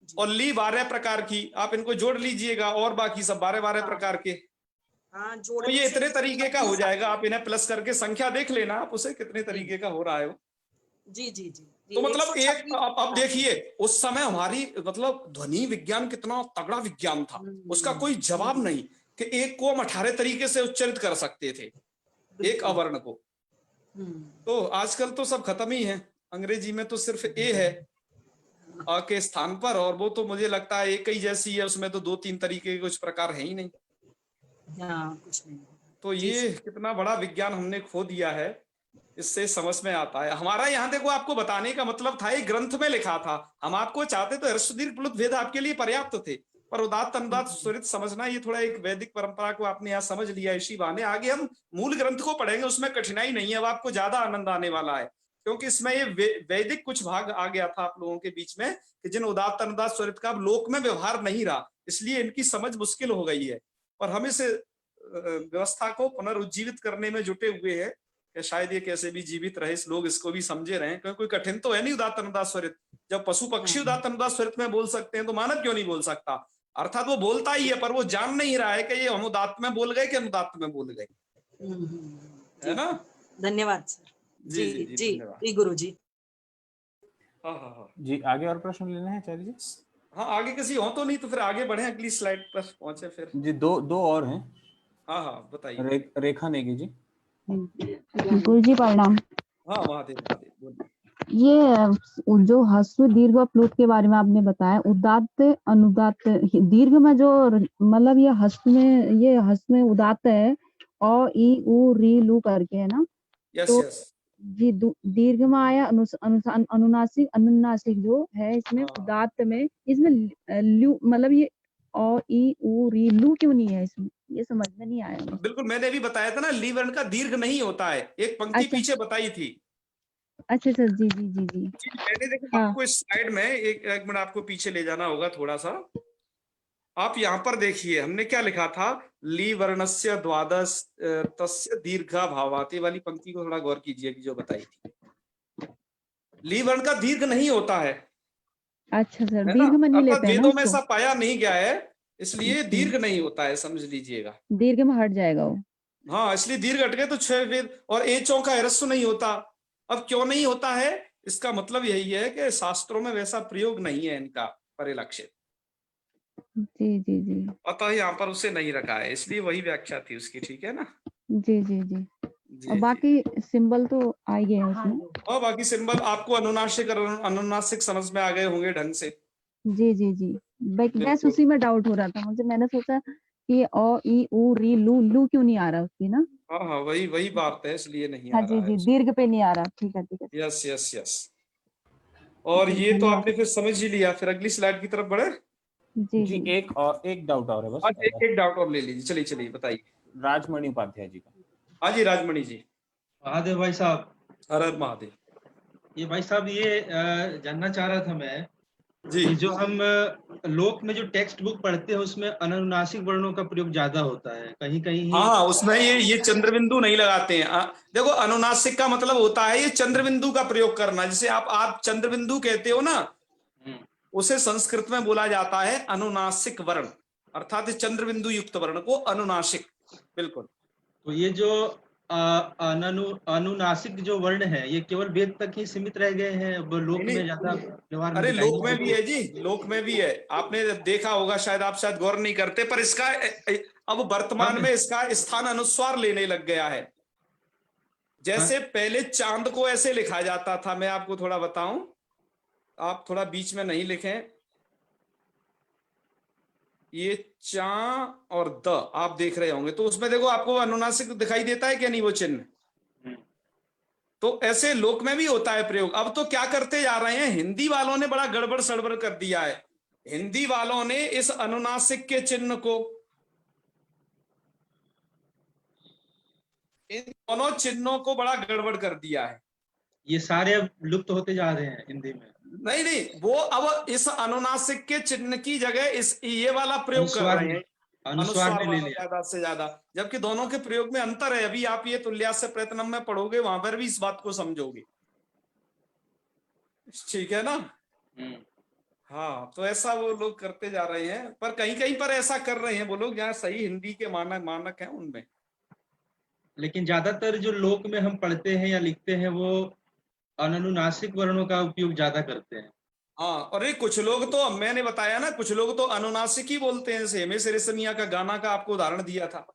और ली 12 प्रकार की। आप इनको जोड़ लीजिएगा और बाकी सब 12-12 प्रकार के। हाँ, तो जोड़ने ये से इतने तरीके का हो 26 जाएगा। आप इन्हें प्लस करके संख्या देख लेना, आप उसे कितने तरीके का हो रहा है। जी जी जी। तो मतलब एक 126 अब देखिए उस समय हमारी मतलब ध्वनि विज्ञान कितना तगड़ा विज्ञान था, उसका कोई जवाब नहीं कि एक को हम 18 तरीके से उच्चारित कर सकते थे, एक अवर्ण को। तो आजकल तो सब खत्म ही है। अंग्रेजी में तो सिर्फ ए है अ के स्थान पर, और वो तो मुझे लगता है एक ही जैसी है, उसमें तो 2-3 तरीके के कुछ प्रकार है ही नहीं। कुछ नहीं। तो ये कितना बड़ा विज्ञान हमने खो दिया है, इससे समझ में आता है। हमारा यहाँ देखो आपको बताने का मतलब था, एक ग्रंथ में लिखा था, हम आपको चाहते तो ह्रस्व दीर्घ प्लुत भेद आपके लिए पर्याप्त थे, पर उदात्त अनुदात स्वरित समझना ये थोड़ा एक वैदिक परंपरा को आपने यहाँ समझ लिया, इसी बहाने आगे हम मूल ग्रंथ को पढ़ेंगे, उसमें कठिनाई नहीं है, अब आपको ज्यादा आनंद आने वाला है। क्योंकि इसमें ये वैदिक कुछ भाग आ गया था आप लोगों के बीच में कि जिन उदात्त अनुदात स्वरित का लोक में व्यवहार नहीं रहा, इसलिए इनकी समझ मुश्किल हो गई है। और हम इस व्यवस्था को पुनर्उज्जीवित करने में जुटे हुए हैं कि शायद ये कैसे भी जीवित रहे, इस लोग इसको भी समझे रहे, क्योंकि कोई कठिन तो है नहीं उदात्त अनुदात स्वरित। जब पशु पक्षी उदात्त अनुदात स्वरित में बोल सकते हैं तो मानव क्यों नहीं बोल सकता? अर्थात वो बोलता ही है, पर वो जान नहीं रहा है कि ये हम उदात्त में बोल गए कि अनुदात्त में बोल गए, है ना? धन्यवाद सर। जी जी जी, धन्यवाद। जी गुरु जी। हाँ जी आगे और प्रश्न लेना है आचार्य जी? हाँ, आगे किसी हो तो नहीं तो फिर आगे बढ़े, अगली स्लाइड पर पहुंचे फिर। जी दो और हैं। हाँ बताइए। रेखा नेगी जी। गुरु जी प्रणाम। हाँ, महादेव महादेव बोलिए। ये जो ह्रस्व दीर्घ और प्लुत के बारे में आपने बताया, उदात्त अनुदात्त, दीर्घ में जो मतलब ये ह्रस्व में उदात्त है, अ ई उ री लू करके, है ना? यस तो यस। जी दीर्घ में आया अनुनासिक, अनुनासिक जो है इसमें हाँ। उदात्त में, इसमें लू मतलब ये अ ई उ री लू क्यों नहीं है इसमें? ये समझ में नहीं आया मुझे। बिल्कुल, मैंने अभी बताया था ना, ली वर्ण का दीर्घ नहीं होता है, एक पंक्ति अच्छा पीछे बताई थी। अच्छा अच्छा, जी जी जी जी। जी, मैंने देखो हाँ आपको इस स्लाइड में एक मिनट आपको पीछे ले जाना होगा थोड़ा सा। आप यहाँ पर देखिए हमने क्या लिखा था, ली वर्णस्य द्वादश तस्य दीर्घा भावाति वाली पंक्ति को थोड़ा गौर कीजिए कि जो बताई थी। ली वर्ण का दीर्घ नहीं होता है अच्छा सर, ना? दीर्घ में नहीं अर्थात लेते हैं ना वेदों में उसको। ऐसा पाया नहीं गया है, इसलिए जी, दीर्घ नहीं होता है, समझ लीजिएगा। दीर्घ में हट जाएगा वो। हाँ, इसलिए दीर्घ हट गए तो 6 वेद, और एचों का ह्रस्व नहीं होता। अब क्यों नहीं होता है, इसका मतलब यही है कि शास्त्रों में वैसा प्रयोग नहीं है इनका परिलक्षित, जी जी जी अतः यहाँ पर उसे नहीं रखा है, इसलिए वही व्याख्या थी उसकी, ठीक है ना? जी जी जी। और जी जी। बाकी सिंबल तो आ ही गए हैं उसमें। और बाकी सिंबल आपको अनुनासिक और अनुनासिक समझ में आ गए होंगे ढंग से। जी जी जी। बस बिल्कुल। उसी में डाउट हो रहा था मुझे, मैंने सोचा कि अ ई उ री लू लू क्यों नहीं आ रहा उसकी ना। हाँ हाँ, वही वही बात है, इसलिए नहीं हाँ आ जी रहा है जी, उसमें। दीर्घ पे नहीं आ रहा, ठीक है ठीक है। Yes yes yes. और जी ये तो धन्यवाद। आपने फिर समझ ही लिया, फिर अगली स्लाइड की तरफ बढ़े। जी जी जी एक डाउट और है बस। आज एक एक डाउट और ले लीजिए, चलिए चलिए बताइए। राजमणि उपाध्याय जी का। हाँ जी, राजमणि जी। महादेव भाई साहब, हर हर महादेव। ये भाई साहब ये जानना चाह रहा था मैं जी कि जो हम लोक में जो टेक्स्ट बुक पढ़ते हैं उसमें अनुनासिक वर्णों का प्रयोग ज्यादा होता है, कहीं कहीं ही। हाँ, उसमें ये चंद्रबिंदु नहीं लगाते हैं। देखो, अनुनासिक का मतलब होता है ये चंद्रबिंदु का प्रयोग करना, जिसे आप चंद्रबिंदु कहते हो ना, हम्म, उसे संस्कृत में बोला जाता है अनुनासिक वर्ण, अर्थात चंद्रबिंदु युक्त वर्ण को अनुनासिक। बिल्कुल। तो ये जो अनुनासिक जो वर्ण है ये केवल वेद तक ही सीमित रह गए हैं, अब नहीं लोक में ज्यादा नहीं, व्यवहार में अरे दिखाई लोक नहीं में भी है देते। जी, लोक में भी है, आपने देखा होगा शायद, आप शायद गौर नहीं करते, पर इसका अब हाँ वर्तमान में इसका स्थान अनुस्वार लेने लग गया है। हाँ, जैसे पहले चांद को ऐसे लिखा जाता था, मैं आपको थोड़ा बताऊं, आप थोड़ा बीच में नहीं लिखें, ये चा और द आप देख रहे होंगे, तो उसमें देखो आपको अनुनासिक दिखाई देता है क्या नहीं वो चिन्ह? हम्म, तो ऐसे लोक में भी होता है प्रयोग। अब तो क्या करते जा रहे हैं, हिंदी वालों ने बड़ा गड़बड़ सड़बड़ कर दिया है। हिंदी वालों ने इस अनुनासिक के चिन्ह को, इन दोनों चिन्हों को बड़ा गड़बड़ कर दिया है। ये सारे अब लुप्त होते जा रहे हैं हिंदी में। नहीं नहीं, वो अब इस अनुनासिक के चिन्ह की जगह इस ये वाला प्रयोग कर अनुस्वार रहे ने हैं, अनुस्वार अनुस्वार ने ले वाला लिया। ज्यादा से ज्यादा, जबकि दोनों के प्रयोग में अंतर है। अभी आप ये तुल्यास्य प्रयत्नम में पढ़ोगे, वहां पर भी इस बात को समझोगे, ठीक है ना? हम्म, हाँ, तो ऐसा वो लोग करते जा रहे हैं, पर कहीं कहीं पर ऐसा कर रहे हैं वो लोग जहाँ सही हिंदी के मानक मानक हैं उनमें। लेकिन ज्यादातर जो लोक में हम पढ़ते हैं या लिखते हैं वो अनुनासिक वर्णों का उपयोग ज्यादा करते हैं। हाँ, और ये कुछ लोग तो, मैंने बताया ना, कुछ लोग तो अनुनासिक ही बोलते हैं, जैसे हिमेश रेशमिया का गाना का आपको उदाहरण दिया था।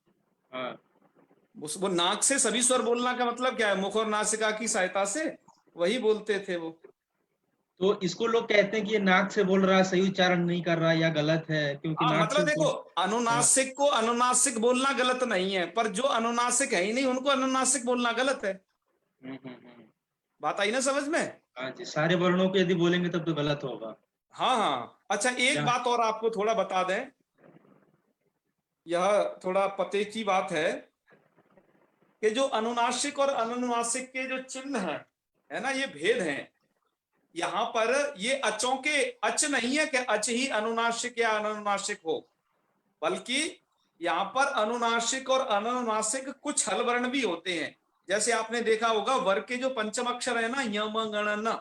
हाँ, वो नाक से सभी स्वर बोलना का मतलब क्या है, मुख और नासिका की सहायता से वही बोलते थे वो। तो इसको लोग कहते हैं कि ये नाक से बोल रहा है, सही उच्चारण नहीं कर रहा, या गलत है क्योंकि हाँ, नाक से मतलब देखो, हाँ, अनुनासिक को अनुनासिक बोलना गलत नहीं है, पर जो अनुनासिक है ही नहीं उनको अनुनासिक बोलना गलत है। बात आई ना समझ में? हाँ जी, सारे वर्णों को यदि बोलेंगे तब तो गलत होगा। हाँ हाँ। अच्छा, एक या बात और आपको थोड़ा बता दें, यह थोड़ा पते की बात है कि जो अनुनासिक और अनुनासिक के जो चिन्ह हैं, है ना, ये भेद हैं। यहाँ पर ये अचों के अच नहीं है कि अच ही अनुनासिक या अनुनासिक हो, बल्कि यहाँ पर अनुनासिक और अनुनासिक कुछ हल वर्ण भी होते हैं। जैसे आपने देखा होगा वर्ग के जो पंचम अक्षर है ना, यम गण न,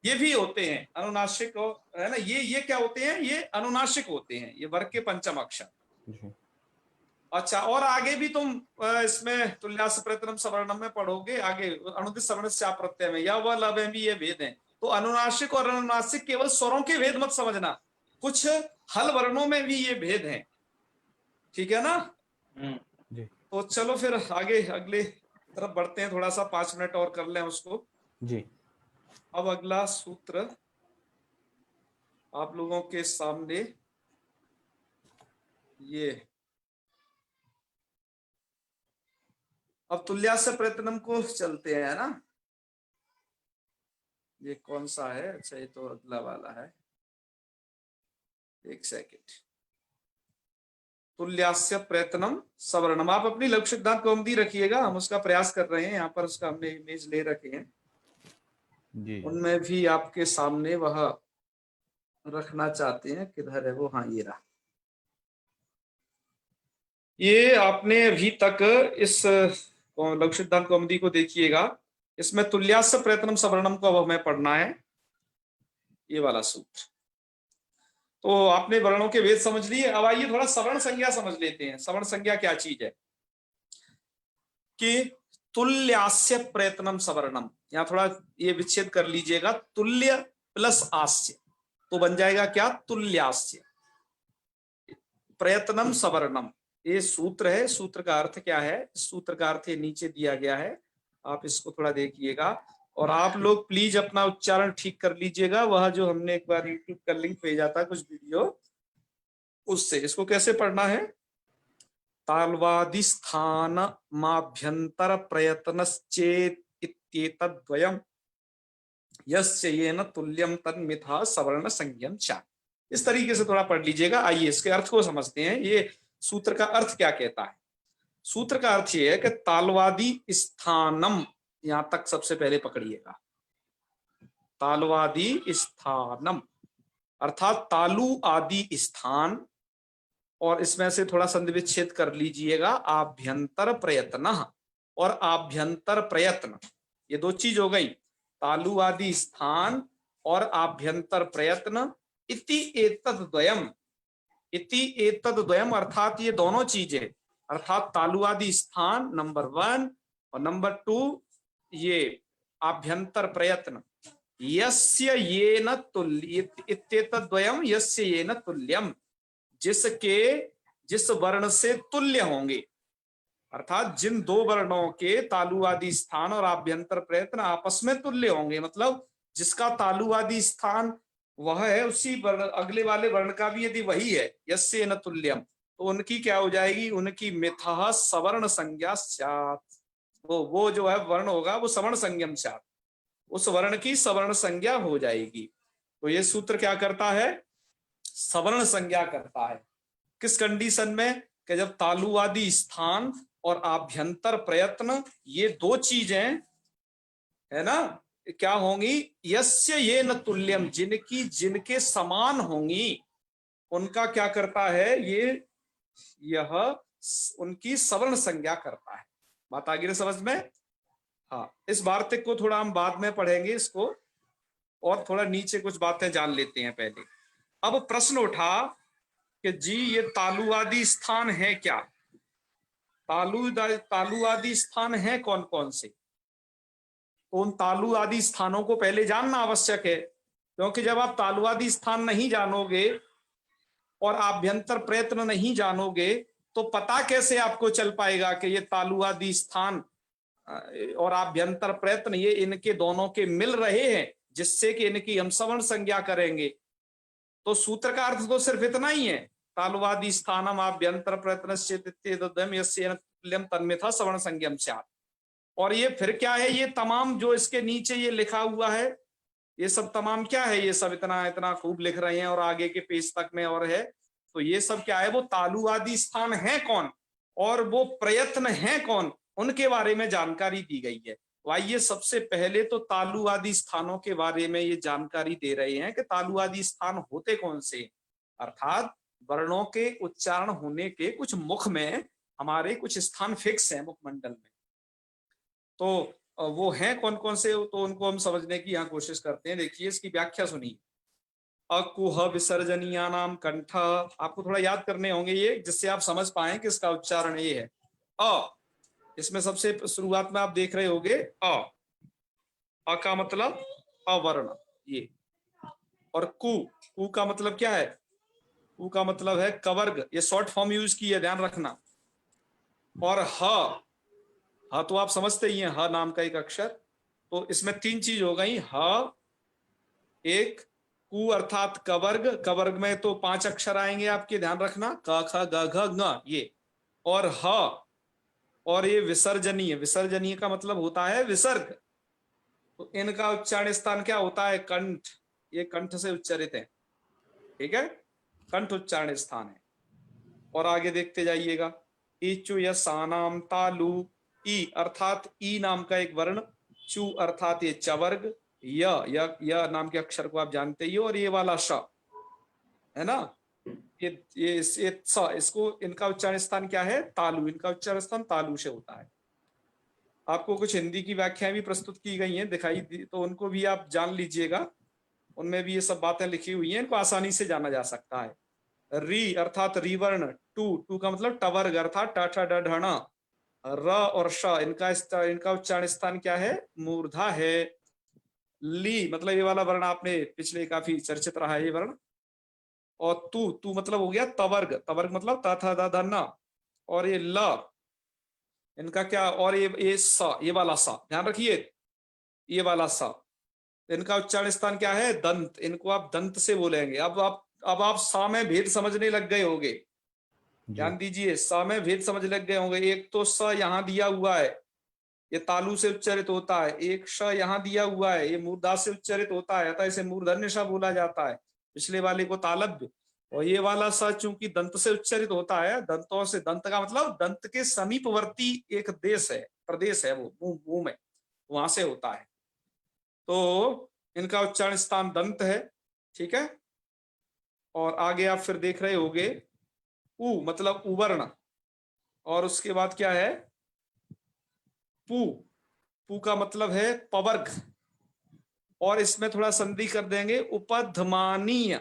ये भी होते हैं अनुनासिक, है ना, ये क्या होते हैं, ये अनुनासिक होते हैं, ये वर्ग के पंचम अक्षर। अच्छा, और आगे भी तुम इसमें तुल्यास प्रयत्नम सवर्णम में पढ़ोगे, आगे अनुदित सवर्ण से प्रत्यय में या वह लब में भी ये भेद है। तो अनुनासिक और अनुनासिक केवल स्वरों के भेद मत समझना, कुछ हल वर्णों में भी ये भेद हैं, ठीक है ना? जी। तो चलो फिर आगे अगले तरफ बढ़ते हैं, थोड़ा सा 5 मिनट और कर लें उसको। जी। अब अगला सूत्र आप लोगों के सामने ये, अब तुल्यास्य प्रयत्नम को चलते हैं ना। ये कौन सा है? अच्छा, ये तो अगला वाला है, एक सेकेंड। तुल्यास्य प्रयत्नम सवर्णम, आप अपनी लघु सिद्धांत कौमुदी रखिएगा, हम उसका प्रयास कर रहे हैं। यहाँ पर उसका हमने इमेज ले रखे हैं, जी। उनमें भी आपके सामने वह रखना चाहते हैं। किधर है वो? हाँ, ये रहा। ये आपने अभी तक इस लघु सिद्धांत कौमुदी को देखिएगा, इसमें तुल्यास्य प्रयत्नम सवर्णम को अब हमें पढ़ना है, ये वाला सूत्र। तो आपने वर्णों के भेद समझ लिए, अब आइए थोड़ा सवर्ण संज्ञा समझ लेते हैं। सवर्ण संज्ञा क्या चीज है? कि तुल्यास्य प्रयत्नम सवर्णम, यहां थोड़ा ये विच्छेद कर लीजिएगा, तुल्य प्लस आस्य तो बन जाएगा क्या? तुल्यास्य प्रयत्नम सवर्णम। ये सूत्र है। सूत्र का अर्थ क्या है? सूत्र का अर्थ ये नीचे दिया गया है, आप इसको थोड़ा देखिएगा, और आप लोग प्लीज अपना उच्चारण ठीक कर लीजिएगा। वह जो हमने एक बार यूट्यूब का लिंक भेजा था कुछ वीडियो, उससे इसको कैसे पढ़ना है? तालवादि स्थान माभ्यंतर प्रयत्नश्चेत इत्येतद्वयम् यस्य येन तुल्यम तन्मिथा सवर्ण संज्ञम च। इस तरीके से थोड़ा पढ़ लीजिएगा। आइए इसके अर्थ को समझते हैं। ये सूत्र का अर्थ क्या कहता है? सूत्र का अर्थ ये है कि तालवादी स्थानम, यहां तक सबसे पहले पकड़िएगा, तालवादी स्थानम अर्थात तालु आदि स्थान, और इसमें से थोड़ा संधि विच्छेद कर लीजिएगा, आभ्यंतर प्रयत्न और आभ्यंतर प्रयत्न, ये दो चीज हो गई, तालु आदि स्थान और आभ्यंतर प्रयत्न। इति एतद्द्वयम्, इति एतद्द्वयम् अर्थात ये दोनों चीजें, अर्थात तालु आदि स्थान नंबर 1 और नंबर 2 ये आभ्यंतर प्रयत्न, यस्य येन तुल्य, इत्येतद्द्वयम् यस्य येन तुल्यम, जिसके जिस वर्ण से तुल्य होंगे, अर्थात जिन दो वर्णों के तालु आदि स्थान और आभ्यंतर प्रयत्न आपस में तुल्य होंगे, मतलब जिसका तालु आदि स्थान वह है, उसी वर्ण अगले वाले वर्ण का भी यदि वही है, यस्य न तुल्यम, तो उनकी क्या हो जाएगी? उनकी मिथः सवर्ण संज्ञा स्यात्। वो जो है वर्ण होगा वो सवर्ण संज्ञम स्यात्, उस वर्ण की सवर्ण संज्ञा हो जाएगी। तो ये सूत्र क्या करता है? सवर्ण संज्ञा करता है। किस कंडीशन में? कि जब तालु आदि स्थान और आभ्यंतर प्रयत्न ये दो चीजें है ना क्या होंगी? यस्य ये न तुल्यम, जिनकी जिनके समान होंगी, उनका क्या करता है? ये यह उनकी सवर्ण संज्ञा करता है। बात आगे समझ में? हाँ, इस वार्तिक को थोड़ा हम बाद में पढ़ेंगे इसको, और थोड़ा नीचे कुछ बातें जान लेते हैं पहले। अब प्रश्न उठा कि जी ये तालु आदि स्थान है क्या? तालु आदि स्थान है कौन कौन से? तो उन तालु आदि स्थानों को पहले जानना आवश्यक है, क्योंकि जब आप तालु आदि स्थान नहीं जानोगे और आभ्यंतर प्रयत्न नहीं जानोगे तो पता कैसे आपको चल पाएगा कि ये तालु आदि स्थान और आभ्यंतर प्रयत्न ये इनके दोनों के मिल रहे हैं, जिससे कि इनकी हम सवर्ण संज्ञा करेंगे। तो सूत्र का अर्थ तो सिर्फ इतना ही है, तालुवादी स्थानम आभ्यंतर प्रयत्न यस्य तुल्यम तन्मिथा सवर्ण संज्ञम स्यात्। और ये फिर क्या है? ये तमाम जो इसके नीचे ये लिखा हुआ है, ये सब तमाम क्या है? ये सब इतना इतना खूब लिख रहे हैं और आगे के पेज तक में और है। तो ये सब क्या है? वो तालु आदि स्थान है कौन और वो प्रयत्न है कौन, उनके बारे में जानकारी दी गई है। तो आइए सबसे पहले तो तालु आदि स्थानों के बारे में ये जानकारी दे रहे हैं कि तालु आदि स्थान होते कौन से, अर्थात वर्णों के उच्चारण होने के कुछ मुख में हमारे कुछ स्थान फिक्स हैं मुखमंडल में, तो वो हैं कौन कौन से, तो उनको हम समझने की यहाँ कोशिश करते हैं। देखिए इसकी व्याख्या सुनिए। अकुह विसर्जनीया नाम कंठ, आपको थोड़ा याद करने होंगे ये, जिससे आप समझ पाए कि इसका उच्चारण ये है अ। इसमें सबसे शुरुआत में आप देख रहे होंगे अ का मतलब अवर्ण ये, और कु का मतलब क्या है? कु का मतलब है कवर्ग, ये शॉर्ट फॉर्म यूज की है, ध्यान रखना। और ह तो आप समझते ही हैं, ह नाम का एक अक्षर, तो इसमें 3 चीज हो गई, ह, एक कु अर्थात कवर्ग, कवर्ग में तो 5 अक्षर आएंगे आपके, ध्यान रखना, क ख ग घ ङ ये, और ह, और ये विसर्जनीय, विसर्जनीय का मतलब होता है विसर्ग, तो इनका उच्चारण स्थान क्या होता है, कंठ, ये कंठ से उच्चारित है, ठीक है, कंठ उच्चारण स्थान है। और आगे देखते जाइएगा, इचु यसानाम तालु, ई अर्थात ई नाम का एक वर्ण, चु अर्थात ये चवर्ग, य नाम के अक्षर को आप जानते ही हो, और ये वाला श है ना, ये स, इसको, इनका उच्चारण स्थान क्या है, तालु, इनका उच्चारण स्थान तालु से होता है। आपको कुछ हिंदी की व्याख्याएं भी प्रस्तुत की गई हैं, दिखाई दी, तो उनको भी आप जान लीजिएगा, उनमें भी ये सब बातें लिखी हुई हैं, इनको आसानी से जाना जा सकता है। री अर्थात रिवर्ण, टू का मतलब टवर्ग अर्थात ट ठ ड ढ ण, र और श इनका उच्चारण स्थान क्या है, मूर्धा है। ली मतलब ये वाला वर्ण आपने पिछले काफी चर्चित रहा है ये वर्ण, और तू मतलब हो गया तवर्ग, तवर्ग मतलब त थ द ध न, और ये ल इनका क्या, और ये स, ये वाला सा, ध्यान रखिए, ये वाला सा, इनका उच्चारण स्थान क्या है, दंत, इनको आप दंत से बोलेंगे। अब आप सा में भेद समझने लग गए होंगे, ध्यान दीजिए, सा में भेद समझ लग गए होंगे। एक तो स यहाँ दिया हुआ है, ये तालु से उच्चारित होता है, एक श यहाँ दिया हुआ है, ये मूर्धा से उच्चारित होता है, अतः इसे मूर्धन्य श बोला जाता है, पिछले वाले को तालव्य, और ये वाला स चूंकि दंत से उच्चारित होता है, दंतों से, दंत का मतलब दंत के समीपवर्ती एक देश है, प्रदेश है वो, मुंह में, वहां से होता है, तो इनका उच्चारण स्थान दंत है, ठीक है। और आगे आप फिर देख रहे होंगे, उ मतलब उवर्ण, और उसके बाद क्या है, पू का मतलब है पवर्ग, और इसमें थोड़ा संधि कर देंगे, उपधमानीय,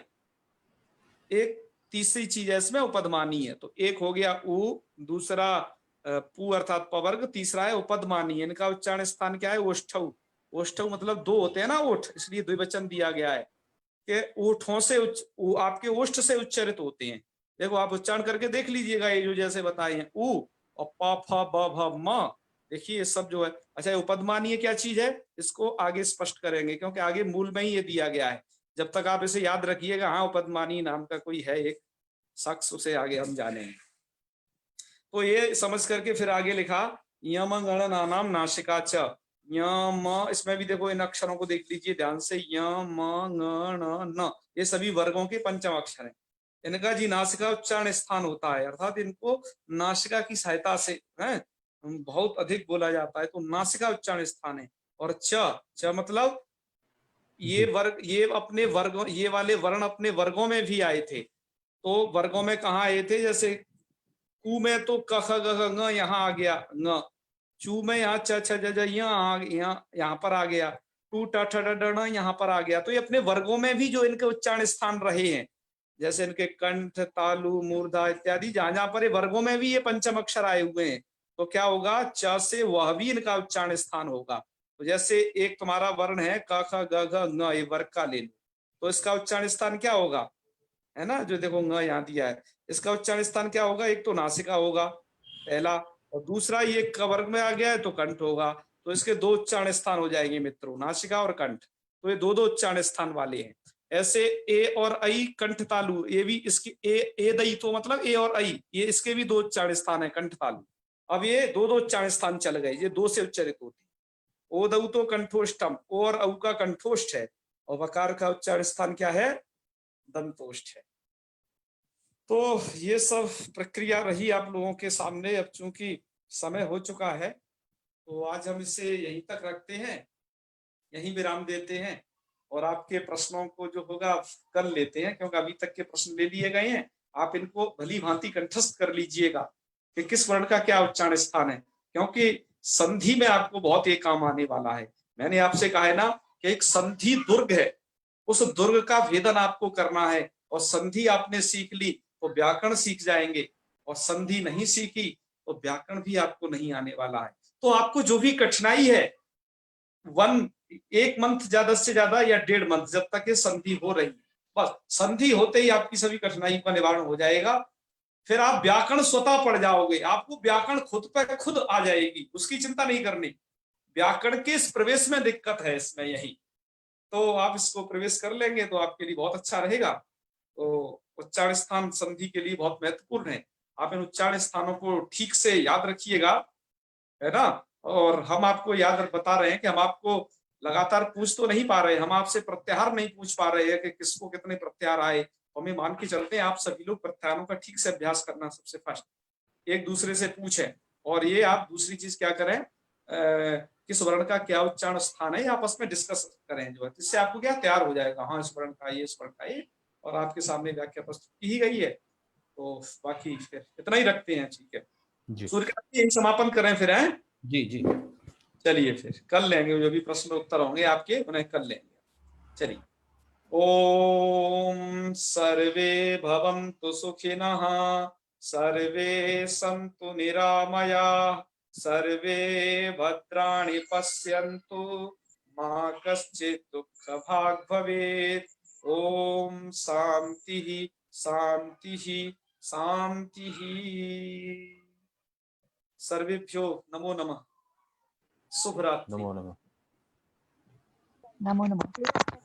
एक तीसरी चीज है इसमें उपधमानीय, तो एक हो गया उ, दूसरा पू अर्थात पवर्ग, तीसरा है उपधमानीय। इनका उच्चारण स्थान क्या है, ओष्ठौ, ओष्ठौ मतलब 2 होते हैं ना ओठ, इसलिए द्विवचन दिया गया है कि ओठों से आपके ओष्ठ से उच्चारित होते हैं। देखो आप उच्चारण करके देख लीजिएगा, ये जो जैसे बताए हैं, उ और प फ ब भ म, देखिए ये सब जो है। अच्छा, उपधमानीय क्या चीज है, इसको आगे स्पष्ट करेंगे, क्योंकि आगे मूल में ही ये दिया गया है। जब तक आप इसे याद रखिएगा, हाँ उपधमानीय नाम का कोई है एक शख्स, उसे आगे हम जानेंगे। तो ये समझ करके फिर आगे लिखा, यम गण नाम नासिका च, यम, इसमें भी देखो इन अक्षरों को देख लीजिए ध्यान से, यम गण न, ये सभी वर्गों के पंचम अक्षर हैं। इनका जी नासिका उच्चारण स्थान होता है, अर्थात इनको नासिका की सहायता से है बहुत अधिक बोला जाता है, तो नासिका उच्चारण स्थान है। और च मतलब ये वर्ग, ये अपने वर्गों, ये वाले वर्ण अपने वर्गों में भी आए थे। तो वर्गों में कहाँ आए थे, जैसे कु में तो क ख ग घ ङ यहाँ आ गया ङ, चू में यहाँ च छ ज ज यहाँ पर आ गया, टू ट ठ ड ड ण यहाँ पर आ गया। तो ये अपने वर्गों में भी जो इनके उच्चारण स्थान रहे हैं, जैसे इनके कंठ, तालु, मूर्धा इत्यादि, जहां जहां पर ये वर्गों में भी ये पंचम अक्षर आए हुए हैं, तो क्या होगा, च से वह भी इनका उच्चारण स्थान होगा। तो जैसे एक तुम्हारा वर्ण है क ख ग घ ङ, ये वर्ग का ले लो, तो इसका उच्चारण स्थान क्या होगा, है ना, जो देखो ङ यहाँ दिया है, इसका उच्चारण स्थान क्या होगा, एक तो नासिका होगा पहला, और दूसरा ये क वर्ग में आ गया है तो कंठ होगा। तो इसके 2 उच्चारण स्थान हो जाएंगे मित्रों, नासिका और कंठ, तो ये 2-2 उच्चारण स्थान वाले हैं। ऐसे ए और आई कंठ तालु, ये भी इसकी ए दई, तो मतलब ए और आई, ये इसके भी 2 उच्चारण स्थान है, कंठ तालु। अब ये 2-2 उच्चारण स्थान चल गए, ये 2 से उच्चारित होते हैं। ओ दऊ तो कंठोष्टम, ओ और औ का कंठोष्ठ है, और वकार का उच्चारण स्थान क्या है, दंतोष्ठ है। तो ये सब प्रक्रिया रही आप लोगों के सामने। अब चूंकि समय हो चुका है, तो आज हम इसे यहीं तक रखते हैं, यहीं विराम देते हैं, और आपके प्रश्नों को जो होगा आप कर लेते हैं, क्योंकि अभी तक के प्रश्न ले लिए गए हैं। आप इनको भली भांति कंठस्थ कर लीजिएगा कि किस वर्ण का क्या उच्चारण स्थान है, क्योंकि संधि में आपको बहुत ये काम आने वाला है। मैंने आपसे कहा है ना कि एक संधि दुर्ग है, उस दुर्ग का भेदन आपको करना है, और संधि आपने सीख ली तो व्याकरण सीख जाएंगे, और संधि नहीं सीखी तो व्याकरण भी आपको नहीं आने वाला है। तो आपको जो भी कठिनाई है, 1 मंथ ज्यादा से ज्यादा या 1.5 मंथ, जब तक ये संधि हो रही, बस संधि होते ही आपकी सभी कठिनाई का निवारण हो जाएगा। फिर आप व्याकरण स्वतः पढ़ जाओगे, आपको व्याकरण खुद पे खुद आ जाएगी, उसकी चिंता नहीं करनी। व्याकरण के इस प्रवेश में दिक्कत है इसमें यही, तो आप इसको प्रवेश कर लेंगे तो आपके लिए बहुत अच्छा रहेगा। तो उच्चारण स्थान संधि के लिए बहुत महत्वपूर्ण है, आप इन उच्चारण स्थानों को ठीक से याद रखिएगा, है ना। और हम आपको याद बता रहे हैं कि हम आपको लगातार पूछ तो नहीं पा रहे, हम आपसे प्रत्याहार नहीं पूछ पा रहे हैं कि किसको कितने प्रत्याहार आए, हमें मान के चलते हैं आप सभी लोग प्रत्याहारों का ठीक से अभ्यास करना सबसे फर्स्ट, एक दूसरे से पूछें। और ये आप दूसरी चीज क्या करें, किस वर्ण का क्या उच्चारण स्थान है आपस में डिस्कस करें, जो है इससे आपको क्या तैयार हो जाएगा, हाँ इस वर्ण का ये, इस वर्ण का ये, और आपके सामने व्याख्या प्रस्तुत की ही गई है। तो बाकी फिर इतना ही रखते हैं, ठीक है जी सूर्यकांत यही समापन करें फिर, हैं जी जी चलिए फिर कर लेंगे, जो भी प्रश्न उत्तर होंगे आपके उन्हें कर लेंगे। चलिए, ओम सर्वे भवन्तु सुखिनः, सर्वे सन्तु निरामयाः, सर्वे भद्राणि पश्यन्तु, मा कश्चित् दुःखभाग् भवेत्। ओम शांतिः शांतिः शांतिः। सर्वेभ्यो नमो नमः। शुभ रात्रि। नमो नमः। नमो नमः।